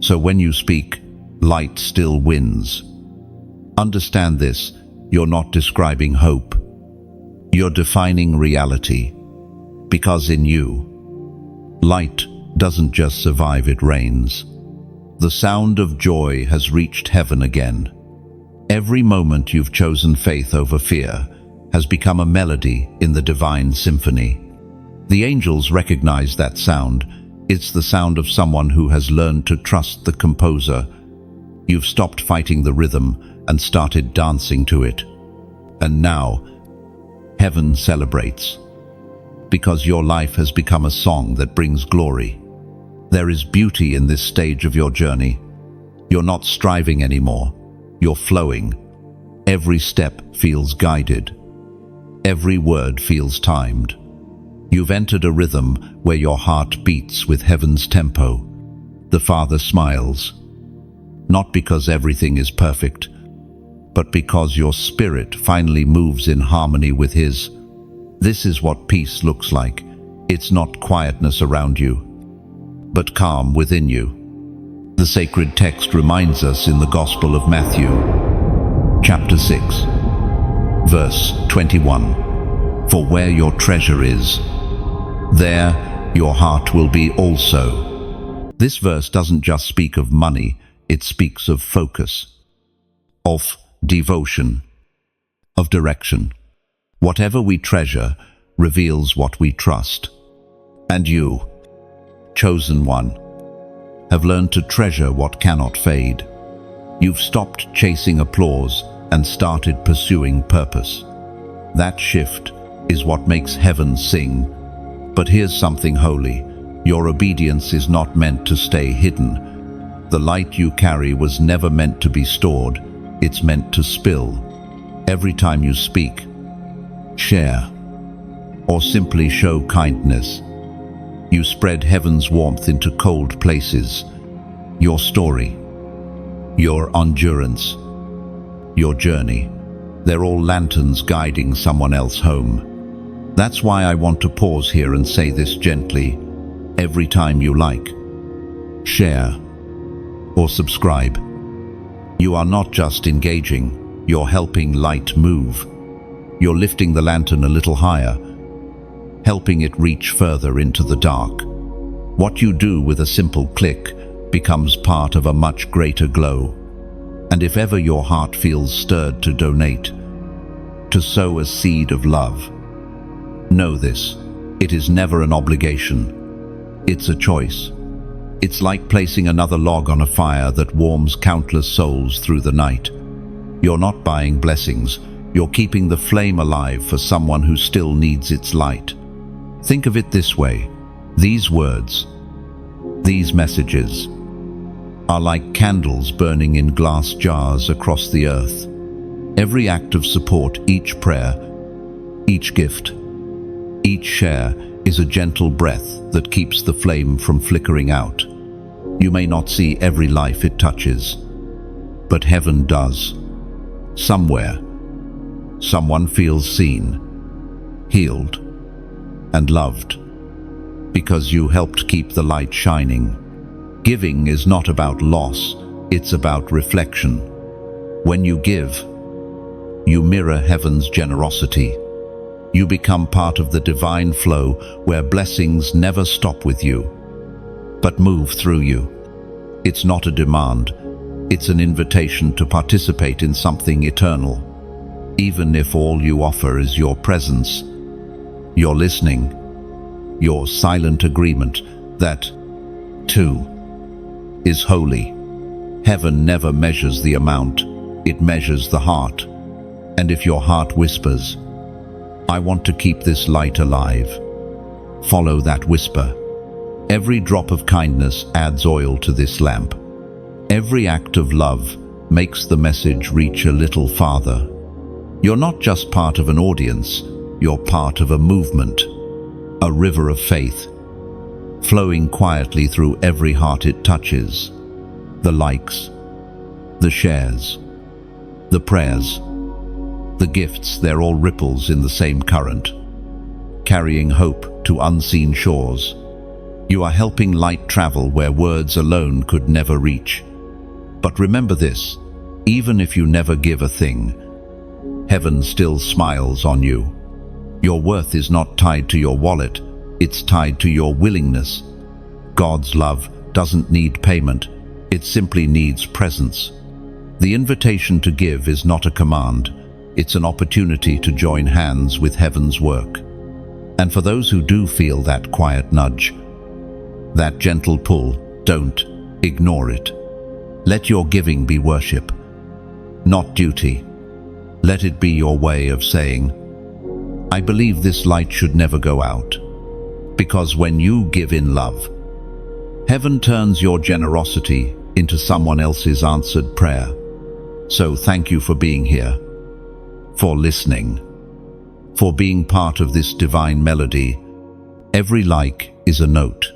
So when you speak, light still wins. Understand this, you're not describing hope. You're defining reality. Because in you, light doesn't just survive, it reigns. The sound of joy has reached heaven again. Every moment you've chosen faith over fear has become a melody in the divine symphony. The angels recognize that sound. It's the sound of someone who has learned to trust the composer. You've stopped fighting the rhythm and started dancing to it. And now, heaven celebrates. Because your life has become a song that brings glory. There is beauty in this stage of your journey. You're not striving anymore. You're flowing. Every step feels guided. Every word feels timed. You've entered a rhythm where your heart beats with heaven's tempo. The Father smiles. Not because everything is perfect, but because your spirit finally moves in harmony with His. This is what peace looks like. It's not quietness around you, but calm within you. The sacred text reminds us in the Gospel of Matthew, chapter 6, verse 21, "For where your treasure is, there your heart will be also." This verse doesn't just speak of money, it speaks of focus, of devotion, of direction. Whatever we treasure reveals what we trust. And you, chosen one, have learned to treasure what cannot fade. You've stopped chasing applause and started pursuing purpose. That shift is what makes heaven sing. But here's something holy. Your obedience is not meant to stay hidden. The light you carry was never meant to be stored. It's meant to spill. Every time you speak, share, or simply show kindness, you spread heaven's warmth into cold places. Your story, your endurance, your journey, they're all lanterns guiding someone else home. That's why I want to pause here and say this gently. Every time you like, share, or subscribe, you are not just engaging, you're helping light move. You're lifting the lantern a little higher, helping it reach further into the dark. What you do with a simple click becomes part of a much greater glow. And if ever your heart feels stirred to donate, to sow a seed of love, know this, it is never an obligation. It's a choice. It's like placing another log on a fire that warms countless souls through the night. You're not buying blessings, you're keeping the flame alive for someone who still needs its light. Think of it this way. These words, these messages, are like candles burning in glass jars across the earth. Every act of support, each prayer, each gift, each share is a gentle breath that keeps the flame from flickering out. You may not see every life it touches, but heaven does. Somewhere, someone feels seen, healed, and loved, because you helped keep the light shining. Giving is not about loss, it's about reflection. When you give, you mirror heaven's generosity. You become part of the divine flow where blessings never stop with you, but move through you. It's not a demand, it's an invitation to participate in something eternal. Even if all you offer is your presence, your listening, your silent agreement, that, too, is holy. Heaven never measures the amount, It measures the heart. And if your heart whispers, "I want to keep this light alive," follow that whisper. Every drop of kindness adds oil to this lamp. Every act of love makes the message reach a little farther. You're not just part of an audience, you're part of a movement, a river of faith, flowing quietly through every heart it touches. The likes, the shares, the prayers, the gifts, they're all ripples in the same current, carrying hope to unseen shores. You are helping light travel where words alone could never reach. But remember this, even if you never give a thing, heaven still smiles on you. Your worth is not tied to your wallet, it's tied to your willingness. God's love doesn't need payment, it simply needs presence. The invitation to give is not a command, it's an opportunity to join hands with heaven's work. And for those who do feel that quiet nudge, that gentle pull, don't ignore it. Let your giving be worship, not duty. Let it be your way of saying, "I believe this light should never go out." Because when you give in love, heaven turns your generosity into someone else's answered prayer. So thank you for being here, for listening, for being part of this divine melody. Every like is a note.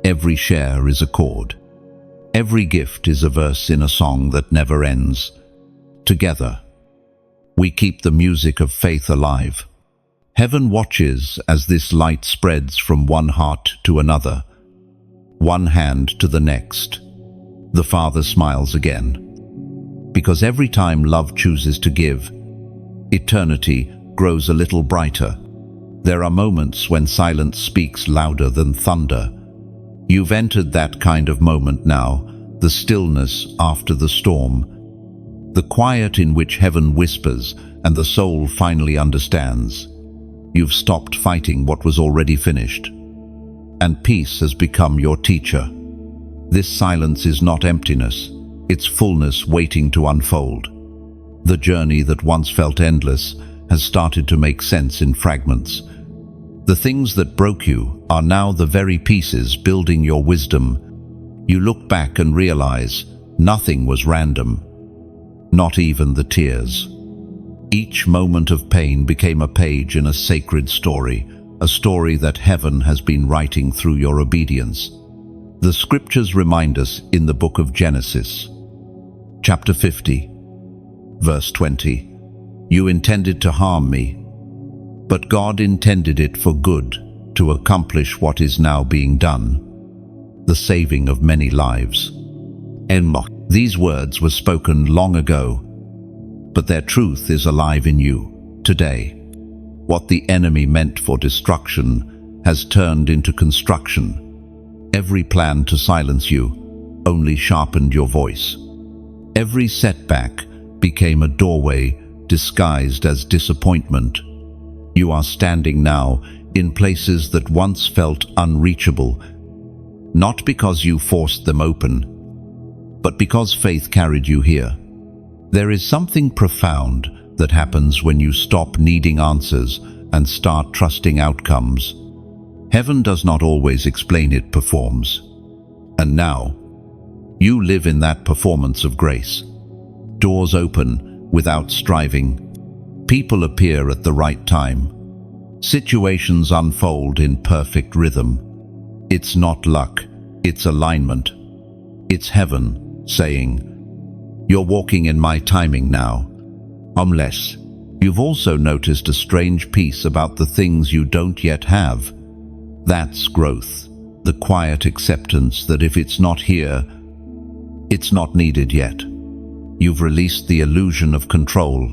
Every share is a chord. Every gift is a verse in a song that never ends. Together, we keep the music of faith alive. Heaven watches as this light spreads from one heart to another, one hand to the next. The Father smiles again. Because every time love chooses to give, eternity grows a little brighter. There are moments when silence speaks louder than thunder. You've entered that kind of moment now, the stillness after the storm, the quiet in which heaven whispers and the soul finally understands. You've stopped fighting what was already finished, and peace has become your teacher. This silence is not emptiness, it's fullness waiting to unfold. The journey that once felt endless has started to make sense in fragments. The things that broke you are now the very pieces building your wisdom. You look back and realize nothing was random, not even the tears. Each moment of pain became a page in a sacred story, a story that heaven has been writing through your obedience. The scriptures remind us in the book of Genesis, chapter 50, verse 20, "You intended to harm me, but God intended it for good, to accomplish what is now being done, the saving of many lives." These words were spoken long ago, but their truth is alive in you today. What the enemy meant for destruction has turned into construction. Every plan to silence you only sharpened your voice. Every setback became a doorway disguised as disappointment. You are standing now in places that once felt unreachable, not because you forced them open, but because faith carried you here. There is something profound that happens when you stop needing answers and start trusting outcomes. Heaven does not always explain, it performs. And now, you live in that performance of grace. Doors open without striving. People appear at the right time. Situations unfold in perfect rhythm. It's not luck, it's alignment. It's heaven saying, "You're walking in my timing now." Unless you've also noticed a strange peace about the things you don't yet have. That's growth, the quiet acceptance that if it's not here, it's not needed yet. You've released the illusion of control,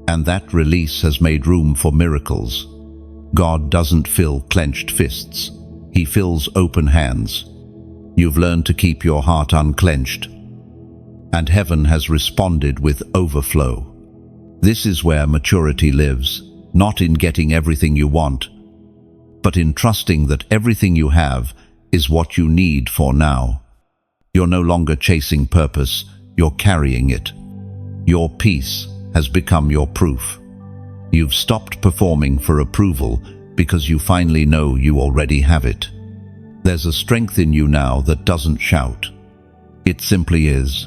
and that release has made room for miracles. God doesn't fill clenched fists, He fills open hands. You've learned to keep your heart unclenched, and heaven has responded with overflow. This is where maturity lives, not in getting everything you want, but in trusting that everything you have is what you need for now. You're no longer chasing purpose, you're carrying it. Your peace has become your proof. You've stopped performing for approval because you finally know you already have it. There's a strength in you now that doesn't shout. It simply is.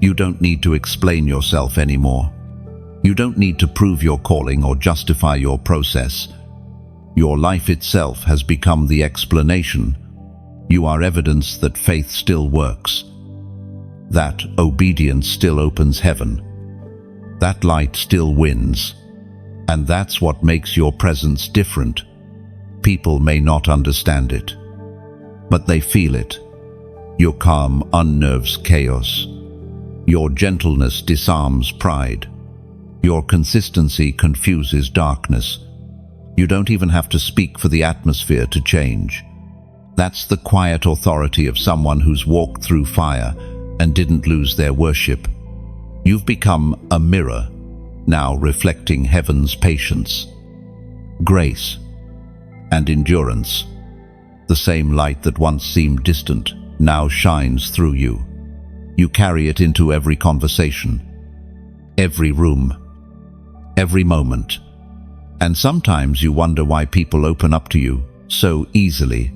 You don't need to explain yourself anymore. You don't need to prove your calling or justify your process. Your life itself has become the explanation. You are evidence that faith still works, that obedience still opens heaven, that light still wins. And that's what makes your presence different. People may not understand it, but they feel it. Your calm unnerves chaos. Your gentleness disarms pride. Your consistency confuses darkness. You don't even have to speak for the atmosphere to change. That's the quiet authority of someone who's walked through fire and didn't lose their worship. You've become a mirror, now reflecting heaven's patience, grace, and endurance. The same light that once seemed distant now shines through you. You carry it into every conversation, every room, every moment. And sometimes you wonder why people open up to you so easily.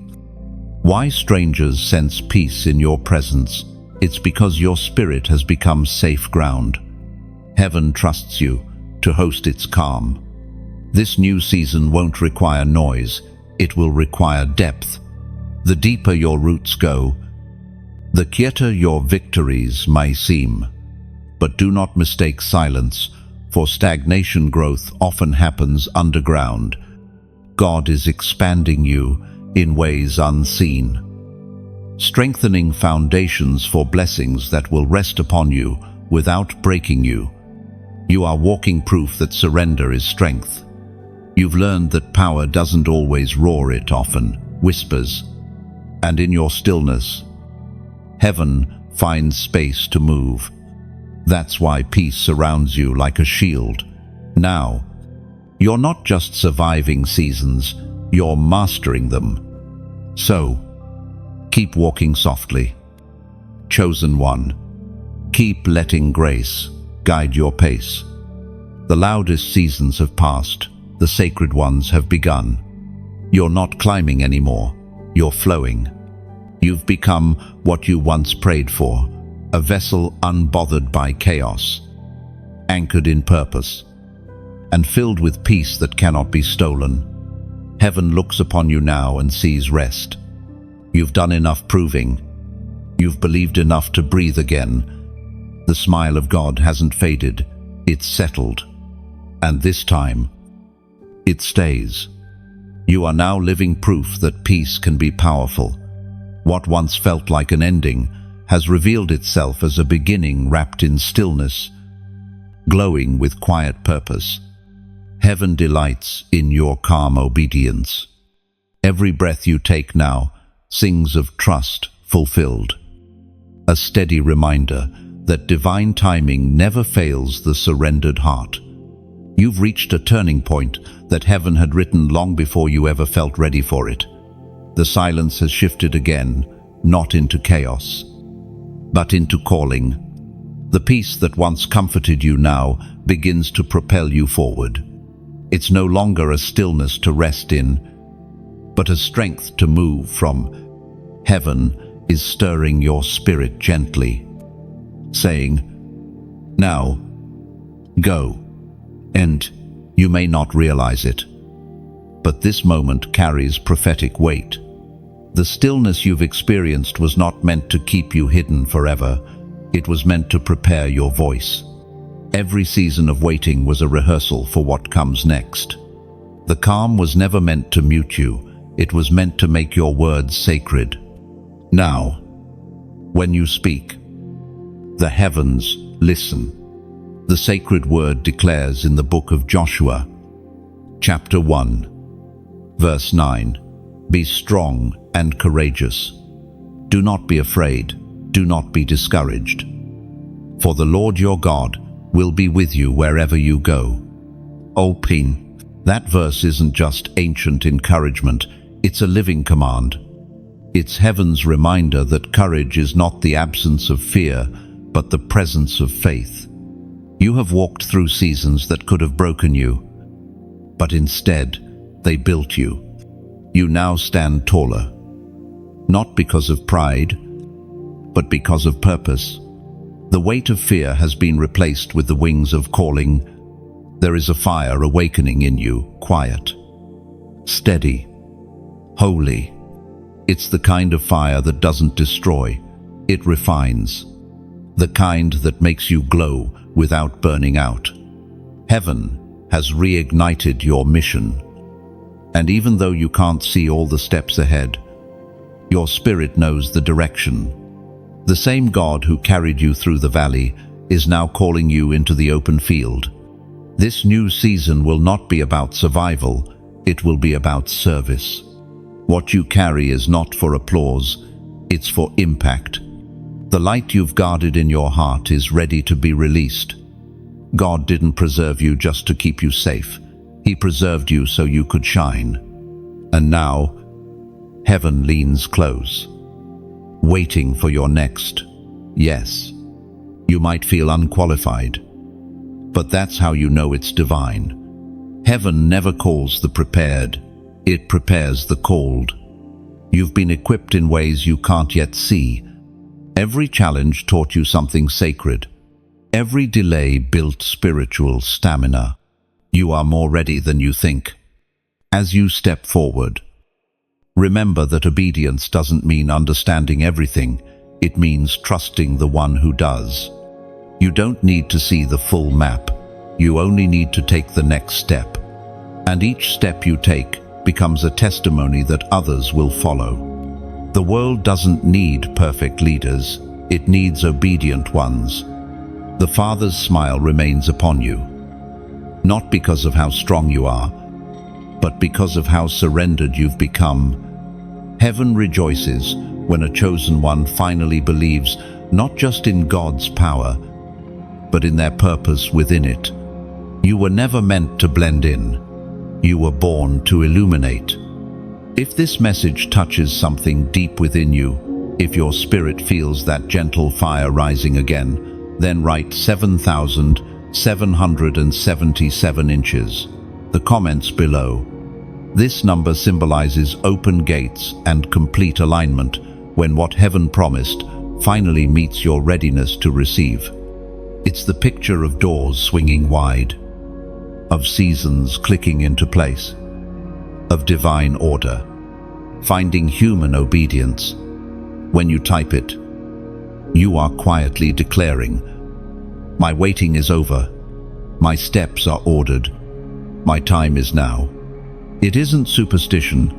Why strangers sense peace in your presence. It's because your spirit has become safe ground. Heaven trusts you to host its calm. This new season won't require noise, it will require depth. The deeper your roots go, the quieter your victories may seem. But do not mistake silence, for stagnation growth often happens underground. God is expanding you in ways unseen, strengthening foundations for blessings that will rest upon you without breaking you. You are walking proof that surrender is strength. You've learned that power doesn't always roar, it often whispers. And in your stillness, heaven finds space to move. That's why peace surrounds you like a shield. Now, you're not just surviving seasons, you're mastering them. So, keep walking softly. Chosen one, keep letting grace guide your pace. The loudest seasons have passed, the sacred ones have begun. You're not climbing anymore, you're flowing. You've become what you once prayed for, a vessel unbothered by chaos, anchored in purpose, and filled with peace that cannot be stolen. Heaven looks upon you now and sees rest. You've done enough proving. You've believed enough to breathe again. The smile of God hasn't faded, it's settled. And this time, it stays. You are now living proof that peace can be powerful. What once felt like an ending has revealed itself as a beginning wrapped in stillness, glowing with quiet purpose. Heaven delights in your calm obedience. Every breath you take now sings of trust fulfilled, a steady reminder that divine timing never fails the surrendered heart. You've reached a turning point that heaven had written long before you ever felt ready for it. The silence has shifted again, not into chaos, but into calling. The peace that once comforted you now begins to propel you forward. It's no longer a stillness to rest in, but a strength to move from. Heaven is stirring your spirit gently, saying, "Now, go." And you may not realize it, but this moment carries prophetic weight. The stillness you've experienced was not meant to keep you hidden forever. It was meant to prepare your voice. Every season of waiting was a rehearsal for what comes next. The calm was never meant to mute you. It was meant to make your words sacred. Now, when you speak, the heavens listen. The sacred word declares in the book of Joshua, chapter 1, verse 9, "Be strong and courageous. Do not be afraid, do not be discouraged. For the Lord your God will be with you wherever you go." Open. That verse isn't just ancient encouragement, it's a living command. It's heaven's reminder that courage is not the absence of fear, but the presence of faith. You have walked through seasons that could have broken you, but instead, they built you. You now stand taller, not because of pride, but because of purpose. The weight of fear has been replaced with the wings of calling. There is a fire awakening in you, quiet, steady, holy. It's the kind of fire that doesn't destroy, it refines. The kind that makes you glow without burning out. Heaven has reignited your mission. And even though you can't see all the steps ahead, your spirit knows the direction. The same God who carried you through the valley is now calling you into the open field. This new season will not be about survival, it will be about service. What you carry is not for applause, it's for impact. The light you've guarded in your heart is ready to be released. God didn't preserve you just to keep you safe. He preserved you so you could shine. And now, heaven leans close, waiting for your next yes. You might feel unqualified, but that's how you know it's divine. Heaven never calls the prepared, it prepares the called. You've been equipped in ways you can't yet see. Every challenge taught you something sacred. Every delay built spiritual stamina. You are more ready than you think. As you step forward, remember that obedience doesn't mean understanding everything. It means trusting the one who does. You don't need to see the full map. You only need to take the next step. And each step you take becomes a testimony that others will follow. The world doesn't need perfect leaders. It needs obedient ones. The Father's smile remains upon you, not because of how strong you are, but because of how surrendered you've become. Heaven rejoices when a chosen one finally believes not just in God's power, but in their purpose within it. You were never meant to blend in. You were born to illuminate. If this message touches something deep within you, if your spirit feels that gentle fire rising again, then write 7,777 inches. The comments below. This number symbolizes open gates and complete alignment when what heaven promised finally meets your readiness to receive. It's the picture of doors swinging wide, of seasons clicking into place, of divine order, finding human obedience. When you type it, you are quietly declaring, "My waiting is over. My steps are ordered. My time is now." It isn't superstition,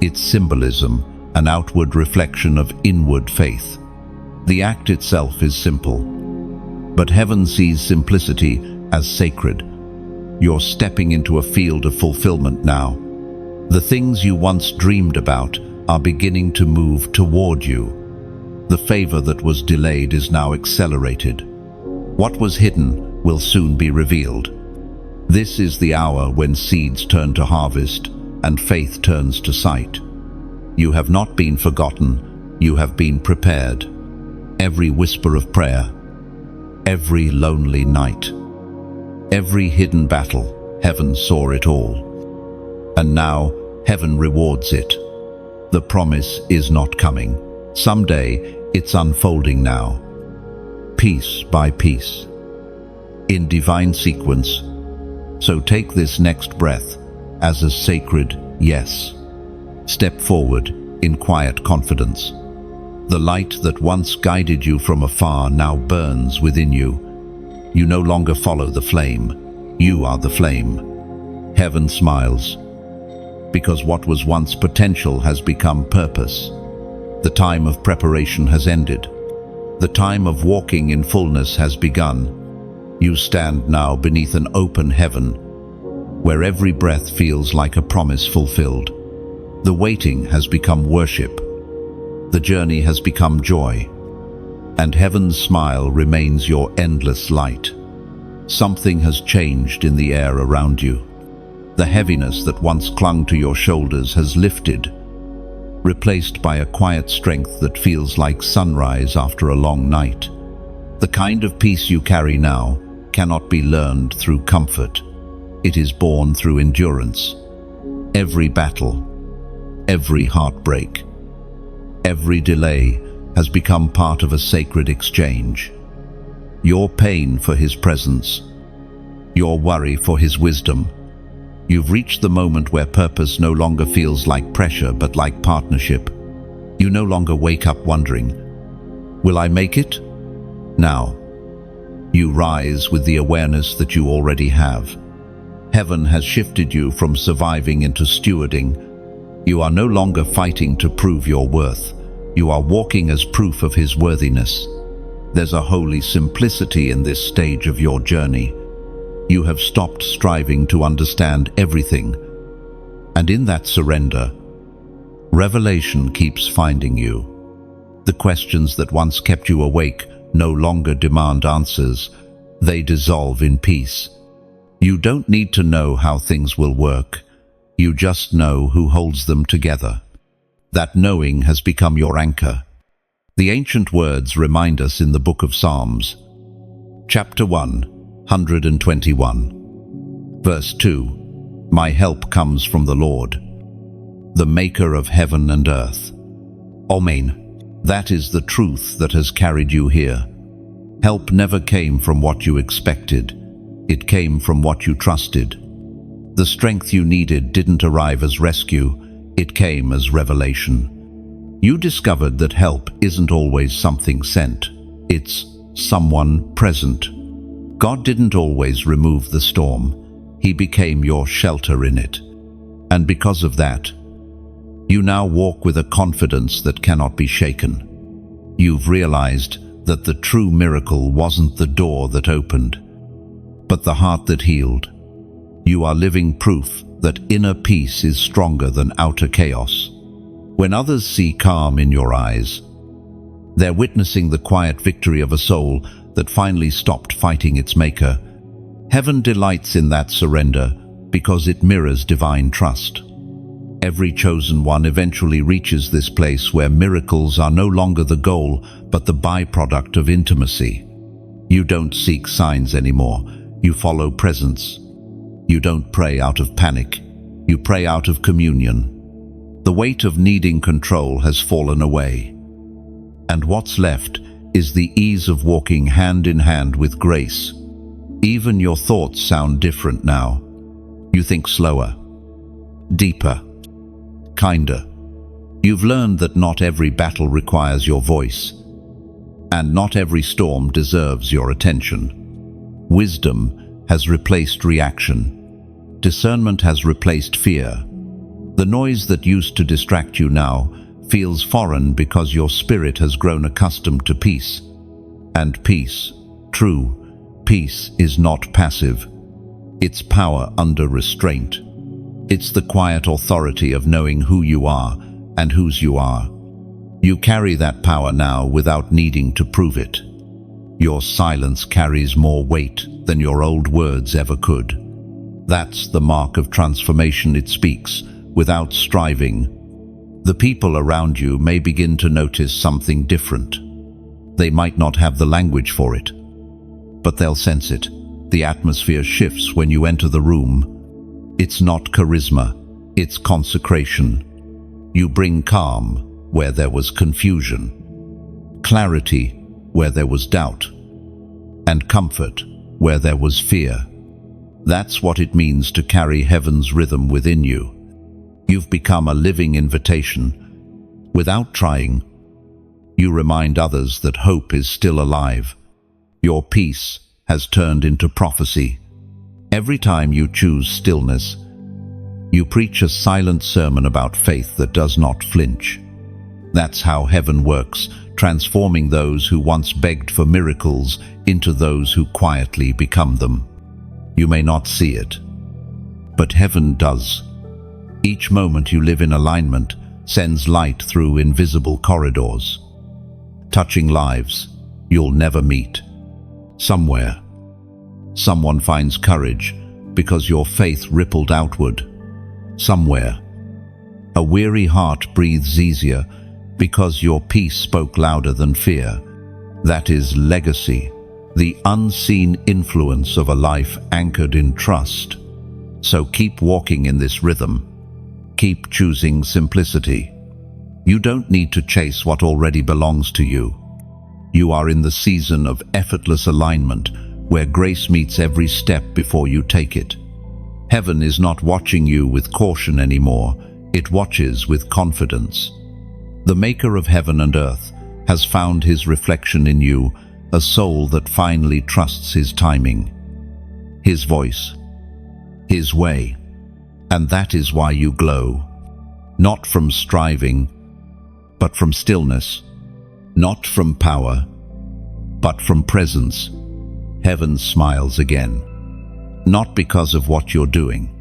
it's symbolism, an outward reflection of inward faith. The act itself is simple, but heaven sees simplicity as sacred. You're stepping into a field of fulfillment now. The things you once dreamed about are beginning to move toward you. The favor that was delayed is now accelerated. What was hidden will soon be revealed. This is the hour when seeds turn to harvest and faith turns to sight. You have not been forgotten, you have been prepared. Every whisper of prayer, every lonely night, every hidden battle, heaven saw it all. And now, heaven rewards it. The promise is not coming. Someday, it's unfolding now, piece by piece, in divine sequence. So take this next breath as a sacred yes. Step forward in quiet confidence. The light that once guided you from afar now burns within you. You no longer follow the flame. You are the flame. Heaven smiles, because what was once potential has become purpose. The time of preparation has ended. The time of walking in fullness has begun. You stand now beneath an open heaven, where every breath feels like a promise fulfilled. The waiting has become worship. The journey has become joy. And heaven's smile remains your endless light. Something has changed in the air around you. The heaviness that once clung to your shoulders has lifted, replaced by a quiet strength that feels like sunrise after a long night. The kind of peace you carry now cannot be learned through comfort. It is born through endurance. Every battle, every heartbreak, every delay has become part of a sacred exchange. Your pain for His presence, your worry for His wisdom. You've reached the moment where purpose no longer feels like pressure but like partnership. You no longer wake up wondering, will I make it? Now, you rise with the awareness that you already have. Heaven has shifted you from surviving into stewarding. You are no longer fighting to prove your worth. You are walking as proof of His worthiness. There's a holy simplicity in this stage of your journey. You have stopped striving to understand everything. And in that surrender, revelation keeps finding you. The questions that once kept you awake no longer demand answers. They dissolve in peace. You don't need to know how things will work. You just know who holds them together. That knowing has become your anchor. The ancient words remind us in the book of Psalms, chapter 121, verse 2, "My help comes from the Lord, the maker of heaven and earth." Amen. That is the truth that has carried you here. Help never came from what you expected. It came from what you trusted. The strength you needed didn't arrive as rescue. It came as revelation. You discovered that help isn't always something sent. It's someone present. God didn't always remove the storm. He became your shelter in it. And because of that, you now walk with a confidence that cannot be shaken. You've realized that the true miracle wasn't the door that opened, but the heart that healed. You are living proof that inner peace is stronger than outer chaos. When others see calm in your eyes, they're witnessing the quiet victory of a soul that finally stopped fighting its maker. Heaven delights in that surrender because it mirrors divine trust. Every chosen one eventually reaches this place where miracles are no longer the goal, but the byproduct of intimacy. You don't seek signs anymore. You follow presence. You don't pray out of panic. You pray out of communion. The weight of needing control has fallen away. And what's left is the ease of walking hand in hand with grace. Even your thoughts sound different now. You think slower, deeper, kinder. You've learned that not every battle requires your voice, and not every storm deserves your attention. Wisdom has replaced reaction. Discernment has replaced fear. The noise that used to distract you now feels foreign because your spirit has grown accustomed to peace. And peace, true peace, is not passive. It's power under restraint. It's the quiet authority of knowing who you are and whose you are. You carry that power now without needing to prove it. Your silence carries more weight than your old words ever could. That's the mark of transformation. It speaks without striving. The people around you may begin to notice something different. They might not have the language for it, but they'll sense it. The atmosphere shifts when you enter the room. It's not charisma, it's consecration. You bring calm where there was confusion, clarity where there was doubt, and comfort where there was fear. That's what it means to carry heaven's rhythm within you. You've become a living invitation. Without trying, you remind others that hope is still alive. Your peace has turned into prophecy. Every time you choose stillness, you preach a silent sermon about faith that does not flinch. That's how heaven works, transforming those who once begged for miracles into those who quietly become them. You may not see it, but heaven does. Each moment you live in alignment sends light through invisible corridors, touching lives you'll never meet. Somewhere, someone finds courage because your faith rippled outward. Somewhere, a weary heart breathes easier because your peace spoke louder than fear. That is legacy, the unseen influence of a life anchored in trust. So keep walking in this rhythm. Keep choosing simplicity. You don't need to chase what already belongs to you. You are in the season of effortless alignment, where grace meets every step before you take it. Heaven is not watching you with caution anymore, it watches with confidence. The Maker of heaven and earth has found his reflection in you, a soul that finally trusts his timing, his voice, his way. And that is why you glow, not from striving, but from stillness, not from power, but from presence. Heaven smiles again, not because of what you're doing,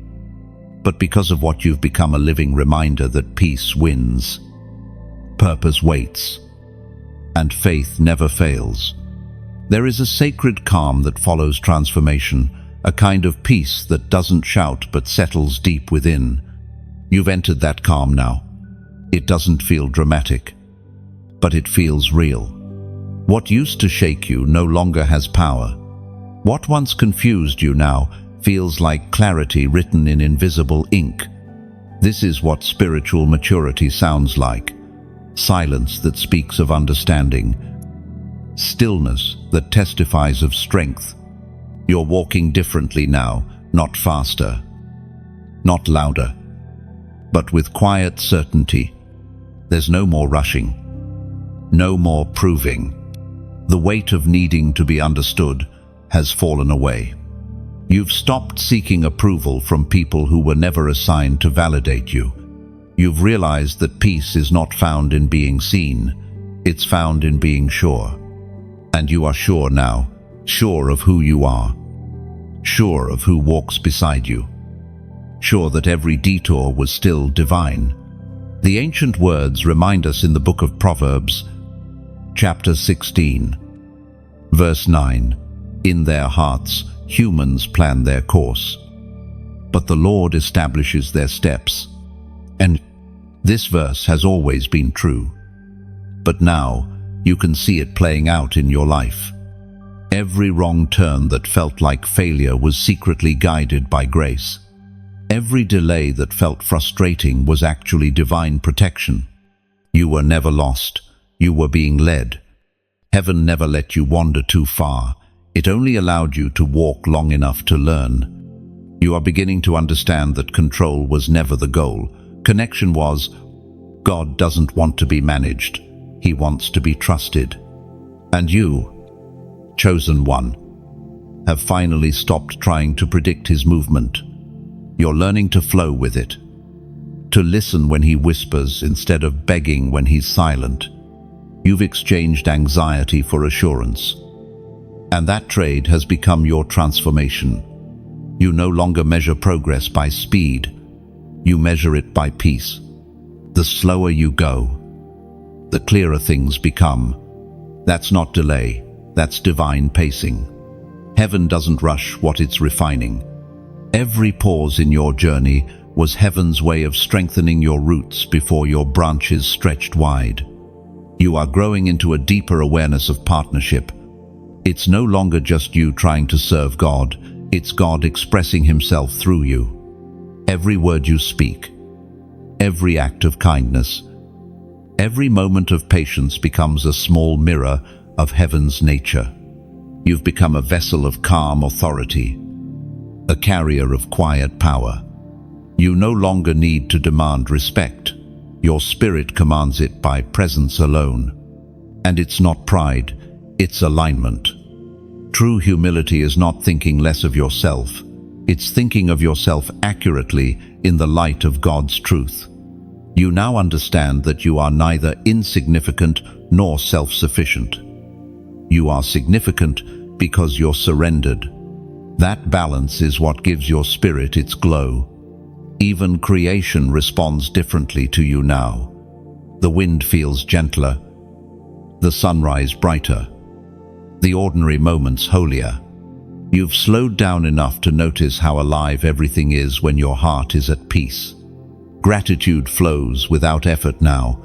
but because of what you've become, a living reminder that peace wins, purpose waits, and faith never fails. There is a sacred calm that follows transformation, a kind of peace that doesn't shout but settles deep within. You've entered that calm now. It doesn't feel dramatic, but it feels real. What used to shake you no longer has power. What once confused you now feels like clarity written in invisible ink. This is what spiritual maturity sounds like. Silence that speaks of understanding. Stillness that testifies of strength. You're walking differently now, not faster, not louder, but with quiet certainty. There's no more rushing, no more proving. The weight of needing to be understood has fallen away. You've stopped seeking approval from people who were never assigned to validate you. You've realized that peace is not found in being seen, it's found in being sure. And you are sure now, sure of who you are, sure of who walks beside you, sure that every detour was still divine. The ancient words remind us in the book of Proverbs, chapter 16, verse 9, "In their hearts humans plan their course, but the Lord establishes their steps." And this verse has always been true, but now you can see it playing out in your life. Every wrong turn that felt like failure was secretly guided by grace. Every delay that felt frustrating was actually divine protection. You were never lost, you were being led. Heaven never let you wander too far. It only allowed you to walk long enough to learn. You are beginning to understand that control was never the goal. Connection was. God doesn't want to be managed. He wants to be trusted. And you, chosen one, have finally stopped trying to predict his movement. You're learning to flow with it, to listen when he whispers instead of begging when he's silent. You've exchanged anxiety for assurance. And that trade has become your transformation. You no longer measure progress by speed. You measure it by peace. The slower you go, the clearer things become. That's not delay, that's divine pacing. Heaven doesn't rush what it's refining. Every pause in your journey was heaven's way of strengthening your roots before your branches stretched wide. You are growing into a deeper awareness of partnership. It's no longer just you trying to serve God, it's God expressing himself through you. Every word you speak, every act of kindness, every moment of patience becomes a small mirror of heaven's nature. You've become a vessel of calm authority, a carrier of quiet power. You no longer need to demand respect. Your spirit commands it by presence alone. And it's not pride, it's alignment. True humility is not thinking less of yourself. It's thinking of yourself accurately in the light of God's truth. You now understand that you are neither insignificant nor self-sufficient. You are significant because you're surrendered. That balance is what gives your spirit its glow. Even creation responds differently to you now. The wind feels gentler, the sunrise brighter, the ordinary moments holier. You've slowed down enough to notice how alive everything is when your heart is at peace. Gratitude flows without effort now.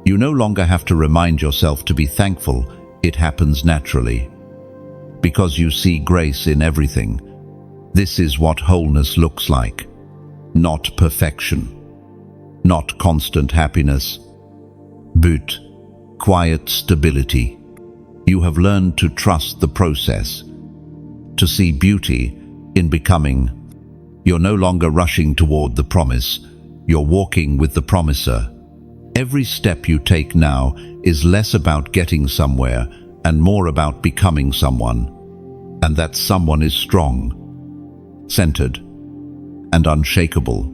You no longer have to remind yourself to be thankful, it happens naturally. because you see grace in everything. This is what wholeness looks like. Not perfection, not constant happiness, but quiet stability. You have learned to trust the process, to see beauty in becoming. You're no longer rushing toward the promise, you're walking with the promiser. Every step you take now is less about getting somewhere and more about becoming someone. And that someone is strong, centered, and unshakable.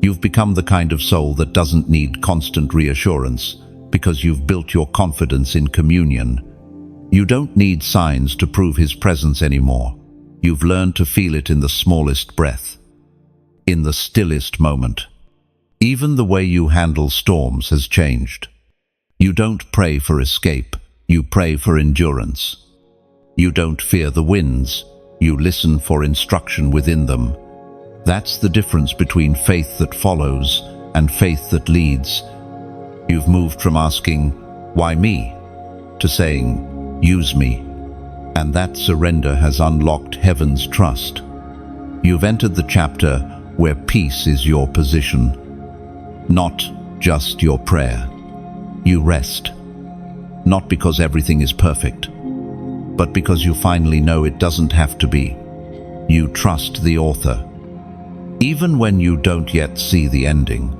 You've become the kind of soul that doesn't need constant reassurance because you've built your confidence in communion. You don't need signs to prove His presence anymore. You've learned to feel it in the smallest breath, in the stillest moment. Even the way you handle storms has changed. You don't pray for escape, you pray for endurance. You don't fear the winds, you listen for instruction within them. That's the difference between faith that follows and faith that leads. You've moved from asking, "Why me?" to saying, "Use me." And that surrender has unlocked heaven's trust. You've entered the chapter where peace is your position, not just your prayer. You rest, not because everything is perfect, but because you finally know it doesn't have to be. You trust the author, even when you don't yet see the ending.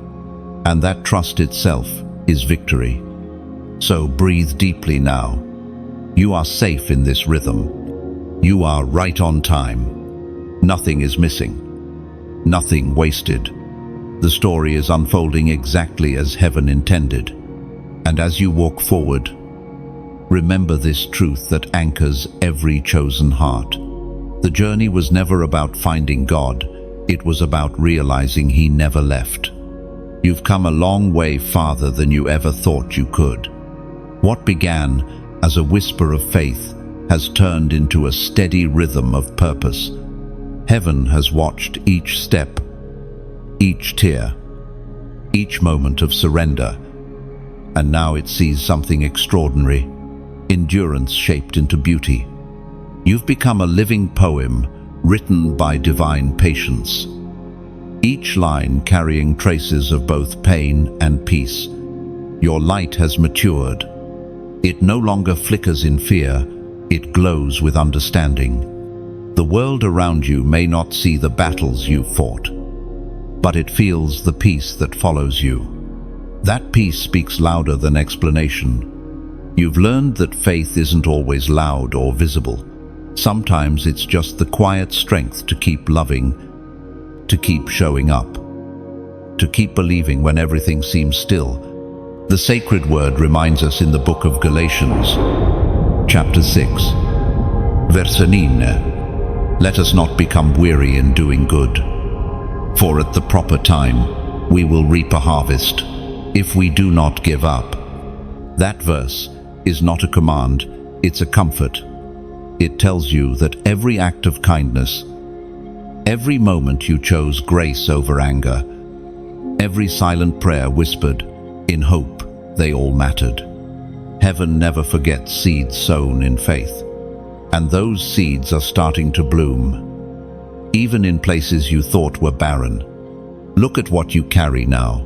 And that trust itself is victory. So breathe deeply now. You are safe in this rhythm. You are right on time. Nothing is missing. Nothing wasted. The story is unfolding exactly as heaven intended. And as you walk forward, remember this truth that anchors every chosen heart. The journey was never about finding God. It was about realizing He never left. You've come a long way farther than you ever thought you could. What began as a whisper of faith has turned into a steady rhythm of purpose. Heaven has watched each step, each tear, each moment of surrender, and now it sees something extraordinary, endurance shaped into beauty. You've become a living poem written by divine patience, each line carrying traces of both pain and peace. Your light has matured. It no longer flickers in fear, it glows with understanding. The world around you may not see the battles you fought, but it feels the peace that follows you. That peace speaks louder than explanation. You've learned that faith isn't always loud or visible. Sometimes it's just the quiet strength to keep loving, to keep showing up, to keep believing when everything seems still. The sacred word reminds us in the book of Galatians, chapter 6, verse 9, "Let us not become weary in doing good, for at the proper time we will reap a harvest, if we do not give up." That verse is not a command, it's a comfort. It tells you that every act of kindness, every moment you chose grace over anger, every silent prayer whispered in hope, they all mattered. Heaven never forgets seeds sown in faith, and those seeds are starting to bloom, even in places you thought were barren. Look at what you carry now.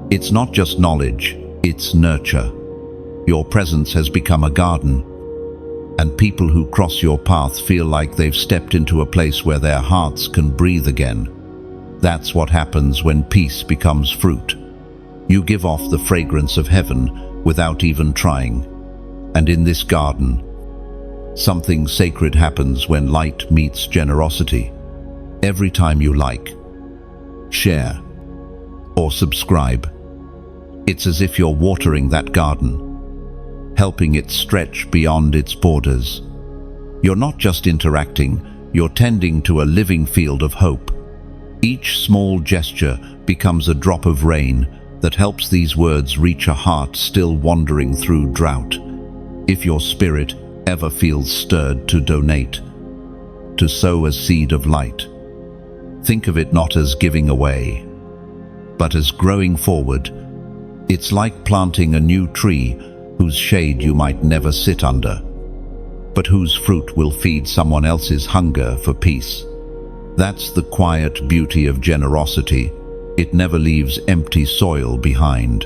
It's not just knowledge, it's nurture. Your presence has become a garden, and people who cross your path feel like they've stepped into a place where their hearts can breathe again. That's what happens when peace becomes fruit. You give off the fragrance of heaven without even trying. And in this garden, something sacred happens when light meets generosity. Every time you like, share, or subscribe, it's as if you're watering that garden, helping it stretch beyond its borders. You're not just interacting, you're tending to a living field of hope. Each small gesture becomes a drop of rain that helps these words reach a heart still wandering through drought. If your spirit ever feels stirred to donate, to sow a seed of light, think of it not as giving away, but as growing forward. It's like planting a new tree whose shade you might never sit under, but whose fruit will feed someone else's hunger for peace. That's the quiet beauty of generosity. It never leaves empty soil behind.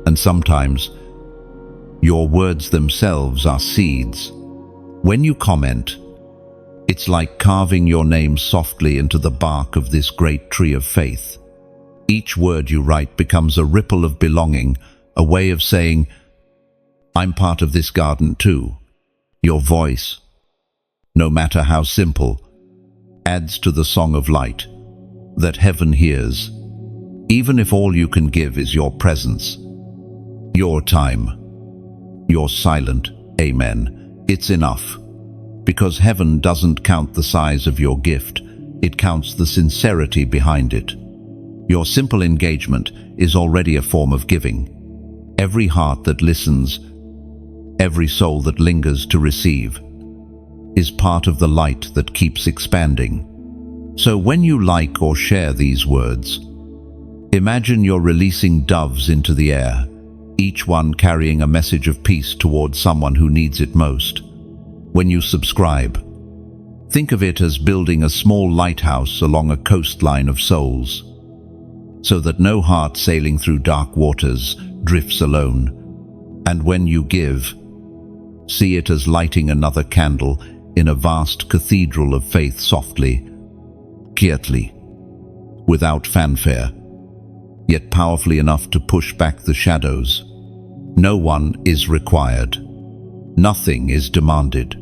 And sometimes, your words themselves are seeds. When you comment, it's like carving your name softly into the bark of this great tree of faith. Each word you write becomes a ripple of belonging, a way of saying, I'm part of this garden too. Your voice, no matter how simple, adds to the song of light that heaven hears, even if all you can give is your presence, your time, your silent amen. It's enough, because heaven doesn't count the size of your gift, it counts the sincerity behind it. Your simple engagement is already a form of giving. Every heart that listens, every soul that lingers to receive, is part of the light that keeps expanding. So when you like or share these words, imagine you're releasing doves into the air, each one carrying a message of peace towards someone who needs it most. When you subscribe, think of it as building a small lighthouse along a coastline of souls, so that no heart sailing through dark waters drifts alone. And when you give, see it as lighting another candle in a vast cathedral of faith softly, quietly, without fanfare, yet powerfully enough to push back the shadows. No one is required. Nothing is demanded.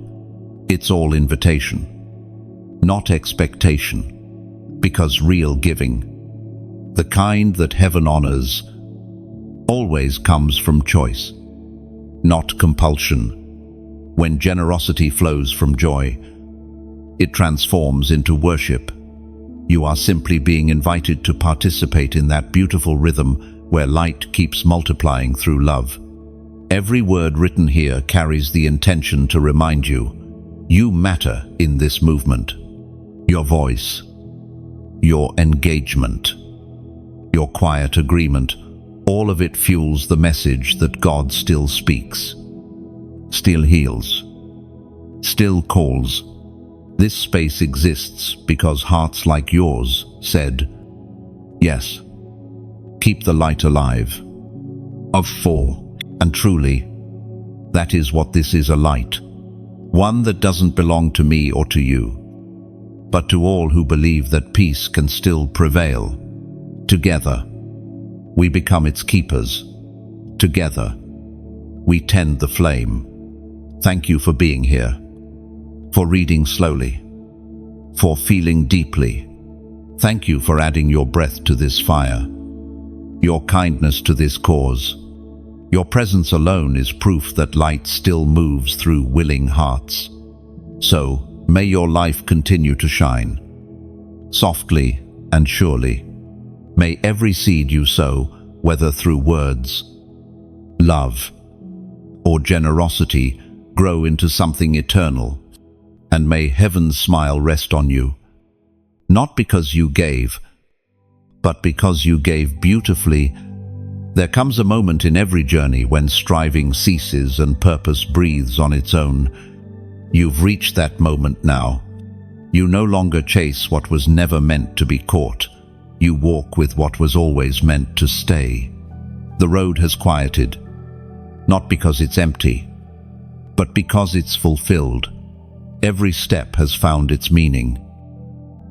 It's all invitation, not expectation, because real giving, the kind that heaven honors, always comes from choice, not compulsion. When generosity flows from joy, it transforms into worship. You are simply being invited to participate in that beautiful rhythm where light keeps multiplying through love. Every word written here carries the intention to remind you, you matter in this movement. Your voice, your engagement, your quiet agreement, all of it fuels the message that God still speaks, still heals, still calls. This space exists because hearts like yours said, yes, keep the light alive. Of four, and truly, that is what this is, a light. One that doesn't belong to me or to you, but to all who believe that peace can still prevail. Together, we become its keepers. Together, we tend the flame. Thank you for being here, for reading slowly, for feeling deeply. Thank you for adding your breath to this fire, your kindness to this cause. Your presence alone is proof that light still moves through willing hearts. So, may your life continue to shine, softly and surely. May every seed you sow, whether through words, love, or generosity, grow into something eternal. And may heaven's smile rest on you, not because you gave, but because you gave beautifully. There comes a moment in every journey when striving ceases and purpose breathes on its own. You've reached that moment now. You no longer chase what was never meant to be caught. You walk with what was always meant to stay. The road has quieted, not because it's empty, but because it's fulfilled. Every step has found its meaning,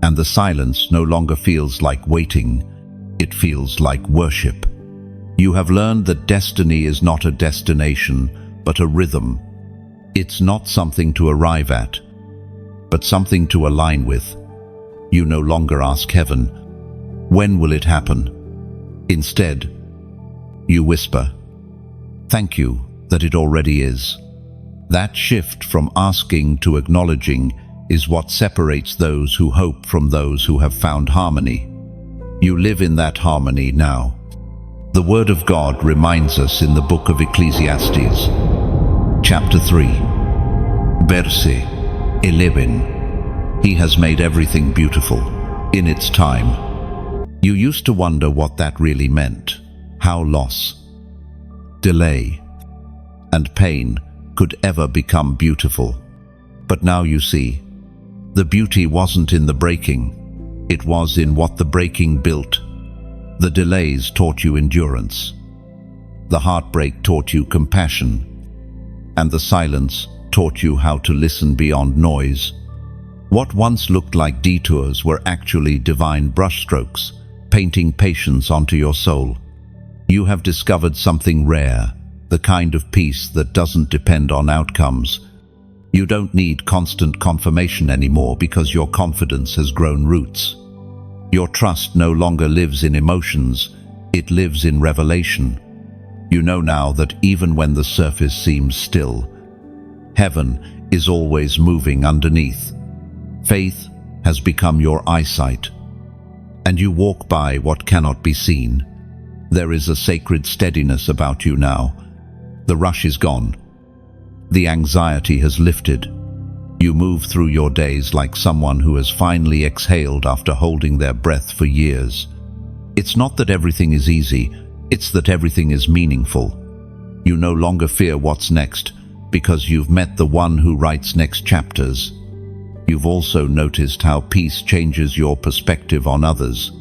and the silence no longer feels like waiting, it feels like worship. You have learned that destiny is not a destination, but a rhythm. It's not something to arrive at, but something to align with. You no longer ask heaven, when will it happen? Instead, you whisper, thank you that it already is. That shift from asking to acknowledging is what separates those who hope from those who have found harmony. You live in that harmony now. The Word of God reminds us in the book of Ecclesiastes, chapter 3, verse 11. He has made everything beautiful in its time. You used to wonder what that really meant, how loss, delay, and pain could ever become beautiful. But now you see, the beauty wasn't in the breaking, it was in what the breaking built. The delays taught you endurance. The heartbreak taught you compassion. And the silence taught you how to listen beyond noise. What once looked like detours were actually divine brushstrokes, painting patience onto your soul. You have discovered something rare, the kind of peace that doesn't depend on outcomes. You don't need constant confirmation anymore because your confidence has grown roots. Your trust no longer lives in emotions, it lives in revelation. You know now that even when the surface seems still, heaven is always moving underneath. Faith has become your eyesight, and you walk by what cannot be seen. There is a sacred steadiness about you now. The rush is gone. The anxiety has lifted. You move through your days like someone who has finally exhaled after holding their breath for years. It's not that everything is easy, it's that everything is meaningful. You no longer fear what's next because you've met the one who writes next chapters. You've also noticed how peace changes your perspective on others.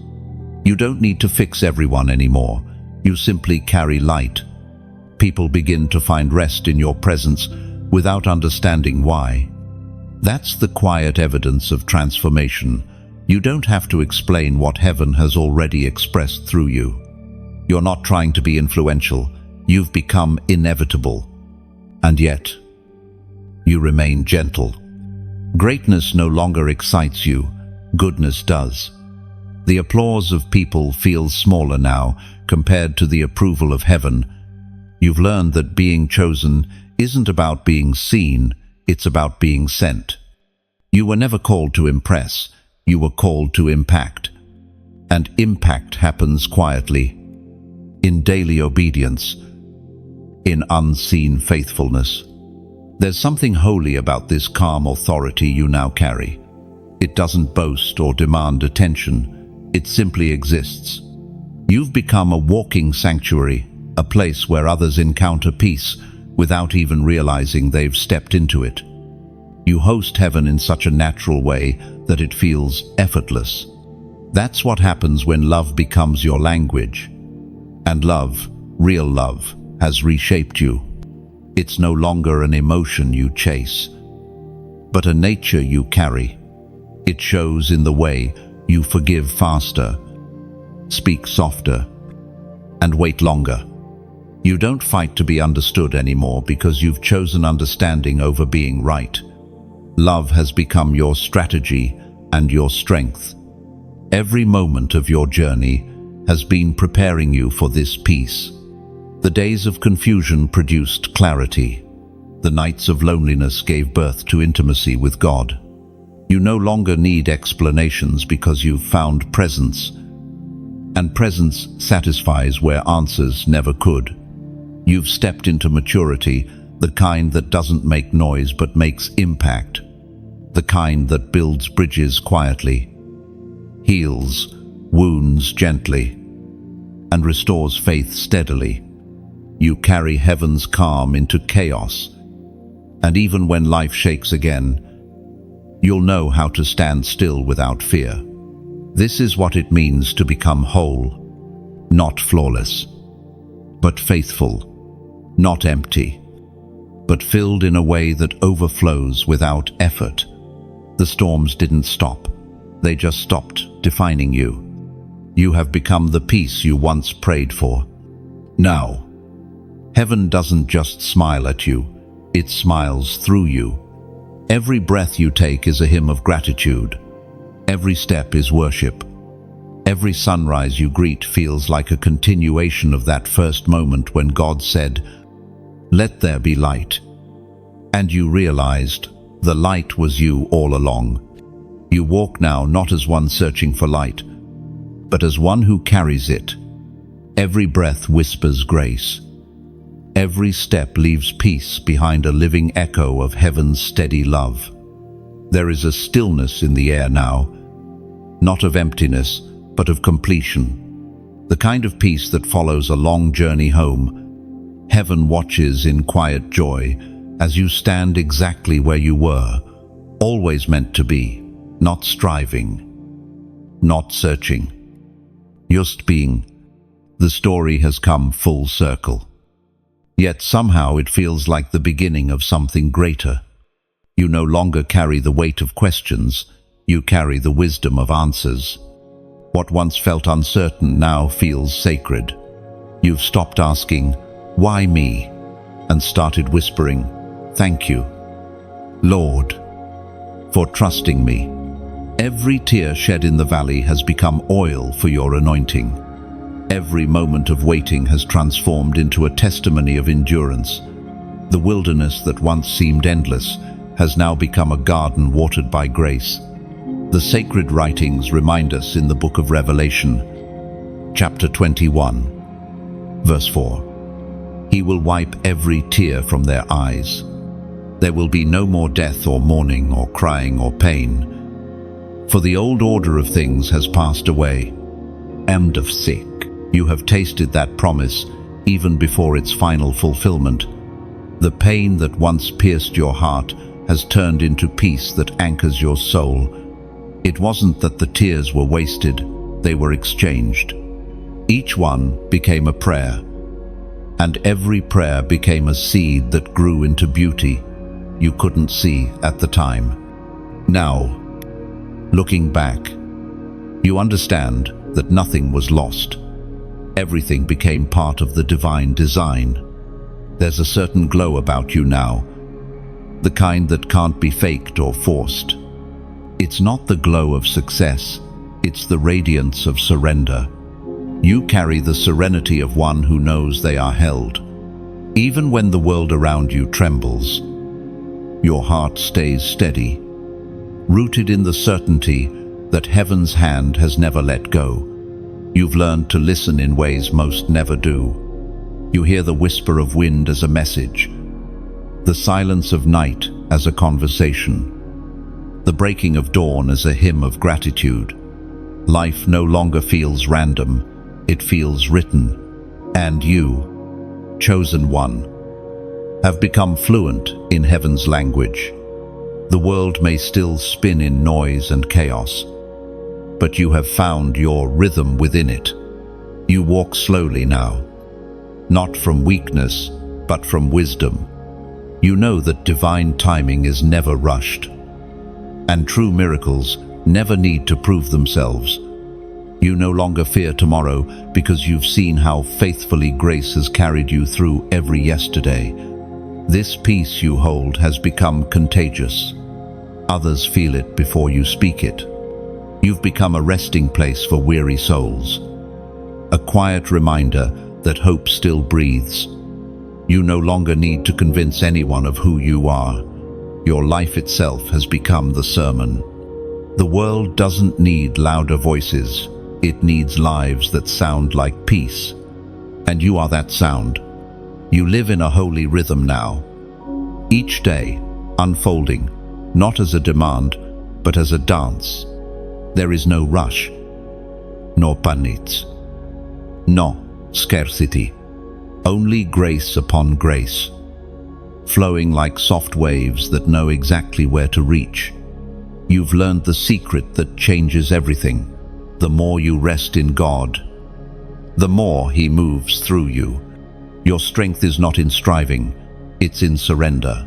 You don't need to fix everyone anymore. You simply carry light. People begin to find rest in your presence without understanding why. That's the quiet evidence of transformation. You don't have to explain what heaven has already expressed through you. You're not trying to be influential. You've become inevitable. And yet, you remain gentle. Greatness no longer excites you. Goodness does. The applause of people feels smaller now compared to the approval of heaven. You've learned that being chosen isn't about being seen, it's about being sent. You were never called to impress, you were called to impact. And impact happens quietly, in daily obedience, in unseen faithfulness. There's something holy about this calm authority you now carry. It doesn't boast or demand attention, it simply exists. You've become a walking sanctuary, a place where others encounter peace without even realizing they've stepped into it. You host heaven in such a natural way that it feels effortless. That's what happens when love becomes your language. And love, real love, has reshaped you. It's no longer an emotion you chase, but a nature you carry. It shows in the way you forgive faster, speak softer, and wait longer. You don't fight to be understood anymore because you've chosen understanding over being right. Love has become your strategy and your strength. Every moment of your journey has been preparing you for this peace. The days of confusion produced clarity. The nights of loneliness gave birth to intimacy with God. You no longer need explanations because you've found presence. And presence satisfies where answers never could. You've stepped into maturity, the kind that doesn't make noise but makes impact. The kind that builds bridges quietly, heals wounds gently, and restores faith steadily. You carry heaven's calm into chaos, and even when life shakes again, you'll know how to stand still without fear. This is what it means to become whole, not flawless, but faithful, not empty, but filled in a way that overflows without effort. The storms didn't stop, they just stopped defining you. You have become the peace you once prayed for. Now, heaven doesn't just smile at you, it smiles through you. Every breath you take is a hymn of gratitude. Every step is worship. Every sunrise you greet feels like a continuation of that first moment when God said, "Let there be light." And you realized the light was you all along. You walk now not as one searching for light, but as one who carries it. Every breath whispers grace. Every step leaves peace behind a living echo of heaven's steady love. There is a stillness in the air now, not of emptiness, but of completion. The kind of peace that follows a long journey home. Heaven watches in quiet joy as you stand exactly where you were, Always meant to be, not striving, not searching, just being. The story has come full circle. Yet somehow it feels like the beginning of something greater. You no longer carry the weight of questions, you carry the wisdom of answers. What once felt uncertain now feels sacred. You've stopped asking, "Why me?" and started whispering, "Thank you, Lord, for trusting me." Every tear shed in the valley has become oil for your anointing. Every moment of waiting has transformed into a testimony of endurance. The wilderness that once seemed endless has now become a garden watered by grace. The sacred writings remind us in the book of Revelation, chapter 21, verse 4. He will wipe every tear from their eyes. There will be no more death or mourning or crying or pain, for the old order of things has passed away. End of sick. You have tasted that promise even before its final fulfillment. The pain that once pierced your heart has turned into peace that anchors your soul. It wasn't that the tears were wasted, they were exchanged. Each one became a prayer, and every prayer became a seed that grew into beauty you couldn't see at the time. Now, looking back, you understand that nothing was lost. Everything became part of the divine design. There's a certain glow about you now, the kind that can't be faked or forced. It's not the glow of success, it's the radiance of surrender. You carry the serenity of one who knows they are held. Even when the world around you trembles, your heart stays steady, rooted in the certainty that heaven's hand has never let go. You've learned to listen in ways most never do. You hear the whisper of wind as a message, the silence of night as a conversation, the breaking of dawn as a hymn of gratitude. Life no longer feels random, it feels written. And you, chosen one, have become fluent in heaven's language. The world may still spin in noise and chaos, but you have found your rhythm within it. You walk slowly now, not from weakness, but from wisdom. You know that divine timing is never rushed, and true miracles never need to prove themselves. You no longer fear tomorrow because you've seen how faithfully grace has carried you through every yesterday. This peace you hold has become contagious. Others feel it before you speak it. You've become a resting place for weary souls, a quiet reminder that hope still breathes. You no longer need to convince anyone of who you are. Your life itself has become the sermon. The world doesn't need louder voices. It needs lives that sound like peace. And you are that sound. You live in a holy rhythm now. Each day, unfolding, not as a demand, but as a dance. There is no rush, no panic, no scarcity, only grace upon grace, flowing like soft waves that know exactly where to reach. You've learned the secret that changes everything. The more you rest in God, the more He moves through you. Your strength is not in striving, it's in surrender.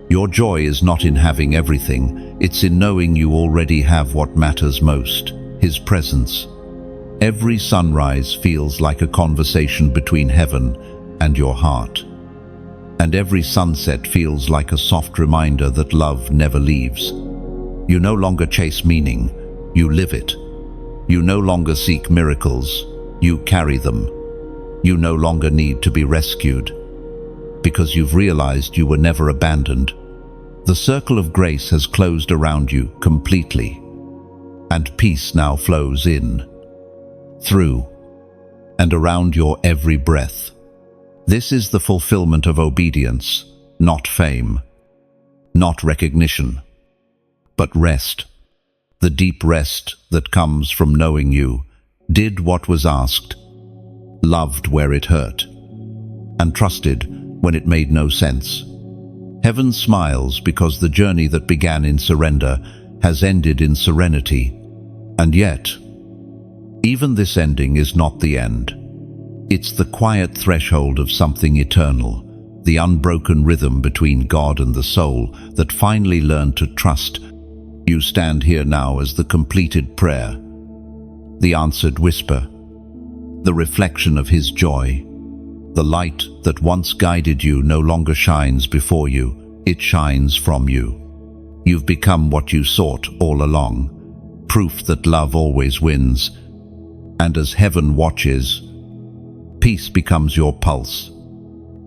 Your joy is not in having everything, it's in knowing you already have what matters most, His presence. Every sunrise feels like a conversation between heaven and your heart. And every sunset feels like a soft reminder that love never leaves. You no longer chase meaning, you live it. You no longer seek miracles, you carry them. You no longer need to be rescued, because you've realized you were never abandoned. The circle of grace has closed around you completely, and peace now flows in, through, and around your every breath. This is the fulfillment of obedience, not fame, not recognition, but rest. The deep rest that comes from knowing you did what was asked, loved where it hurt, and trusted when it made no sense. Heaven smiles because the journey that began in surrender has ended in serenity. And yet, even this ending is not the end. It's the quiet threshold of something eternal, the unbroken rhythm between God and the soul that finally learned to trust. You stand here now as the completed prayer, the answered whisper, the reflection of His joy. The light that once guided you no longer shines before you, it shines from you. You've become what you sought all along, proof that love always wins. And as heaven watches, peace becomes your pulse.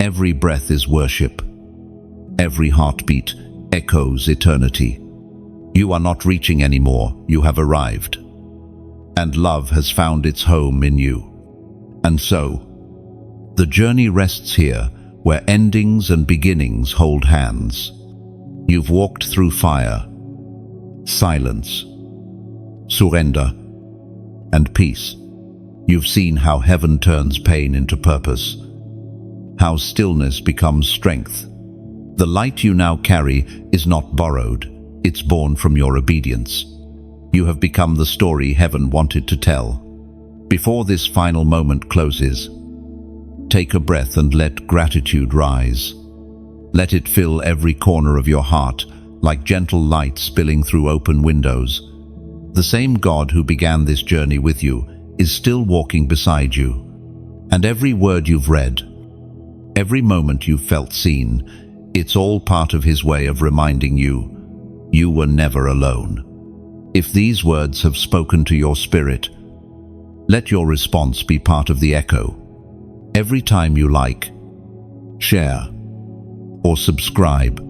Every breath is worship. Every heartbeat echoes eternity. You are not reaching anymore, you have arrived. And love has found its home in you. And so, the journey rests here, where endings and beginnings hold hands. You've walked through fire, silence, surrender, and peace. You've seen how heaven turns pain into purpose, how stillness becomes strength. The light you now carry is not borrowed, it's born from your obedience. You have become the story heaven wanted to tell. Before this final moment closes, take a breath and let gratitude rise. Let it fill every corner of your heart, like gentle light spilling through open windows. The same God who began this journey with you is still walking beside you. And every word you've read, every moment you've felt seen, it's all part of His way of reminding you, you were never alone. If these words have spoken to your spirit, let your response be part of the echo. Every time you like, share, or subscribe,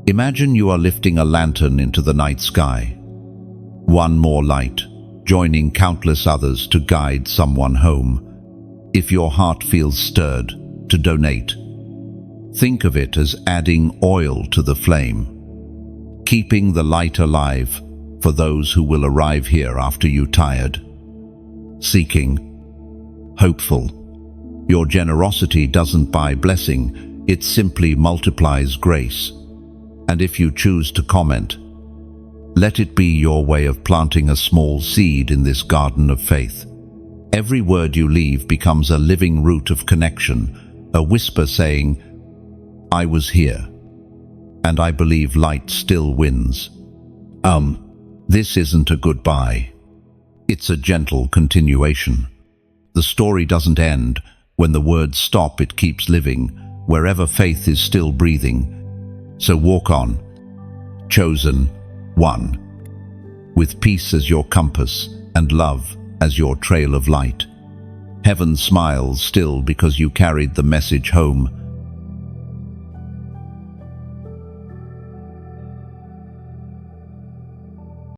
imagine you are lifting a lantern into the night sky. One more light, joining countless others to guide someone home. If your heart feels stirred to donate, think of it as adding oil to the flame, keeping the light alive for those who will arrive here after you tired. Seeking, hopeful. Your generosity doesn't buy blessing, it simply multiplies grace. And if you choose to comment, let it be your way of planting a small seed in this garden of faith. Every word you leave becomes a living root of connection, a whisper saying, I was here, and I believe light still wins. This isn't a goodbye. It's a gentle continuation. The story doesn't end. When the words stop, it keeps living, wherever faith is still breathing. So walk on, chosen one, with peace as your compass and love as your trail of light. Heaven smiles still because you carried the message home,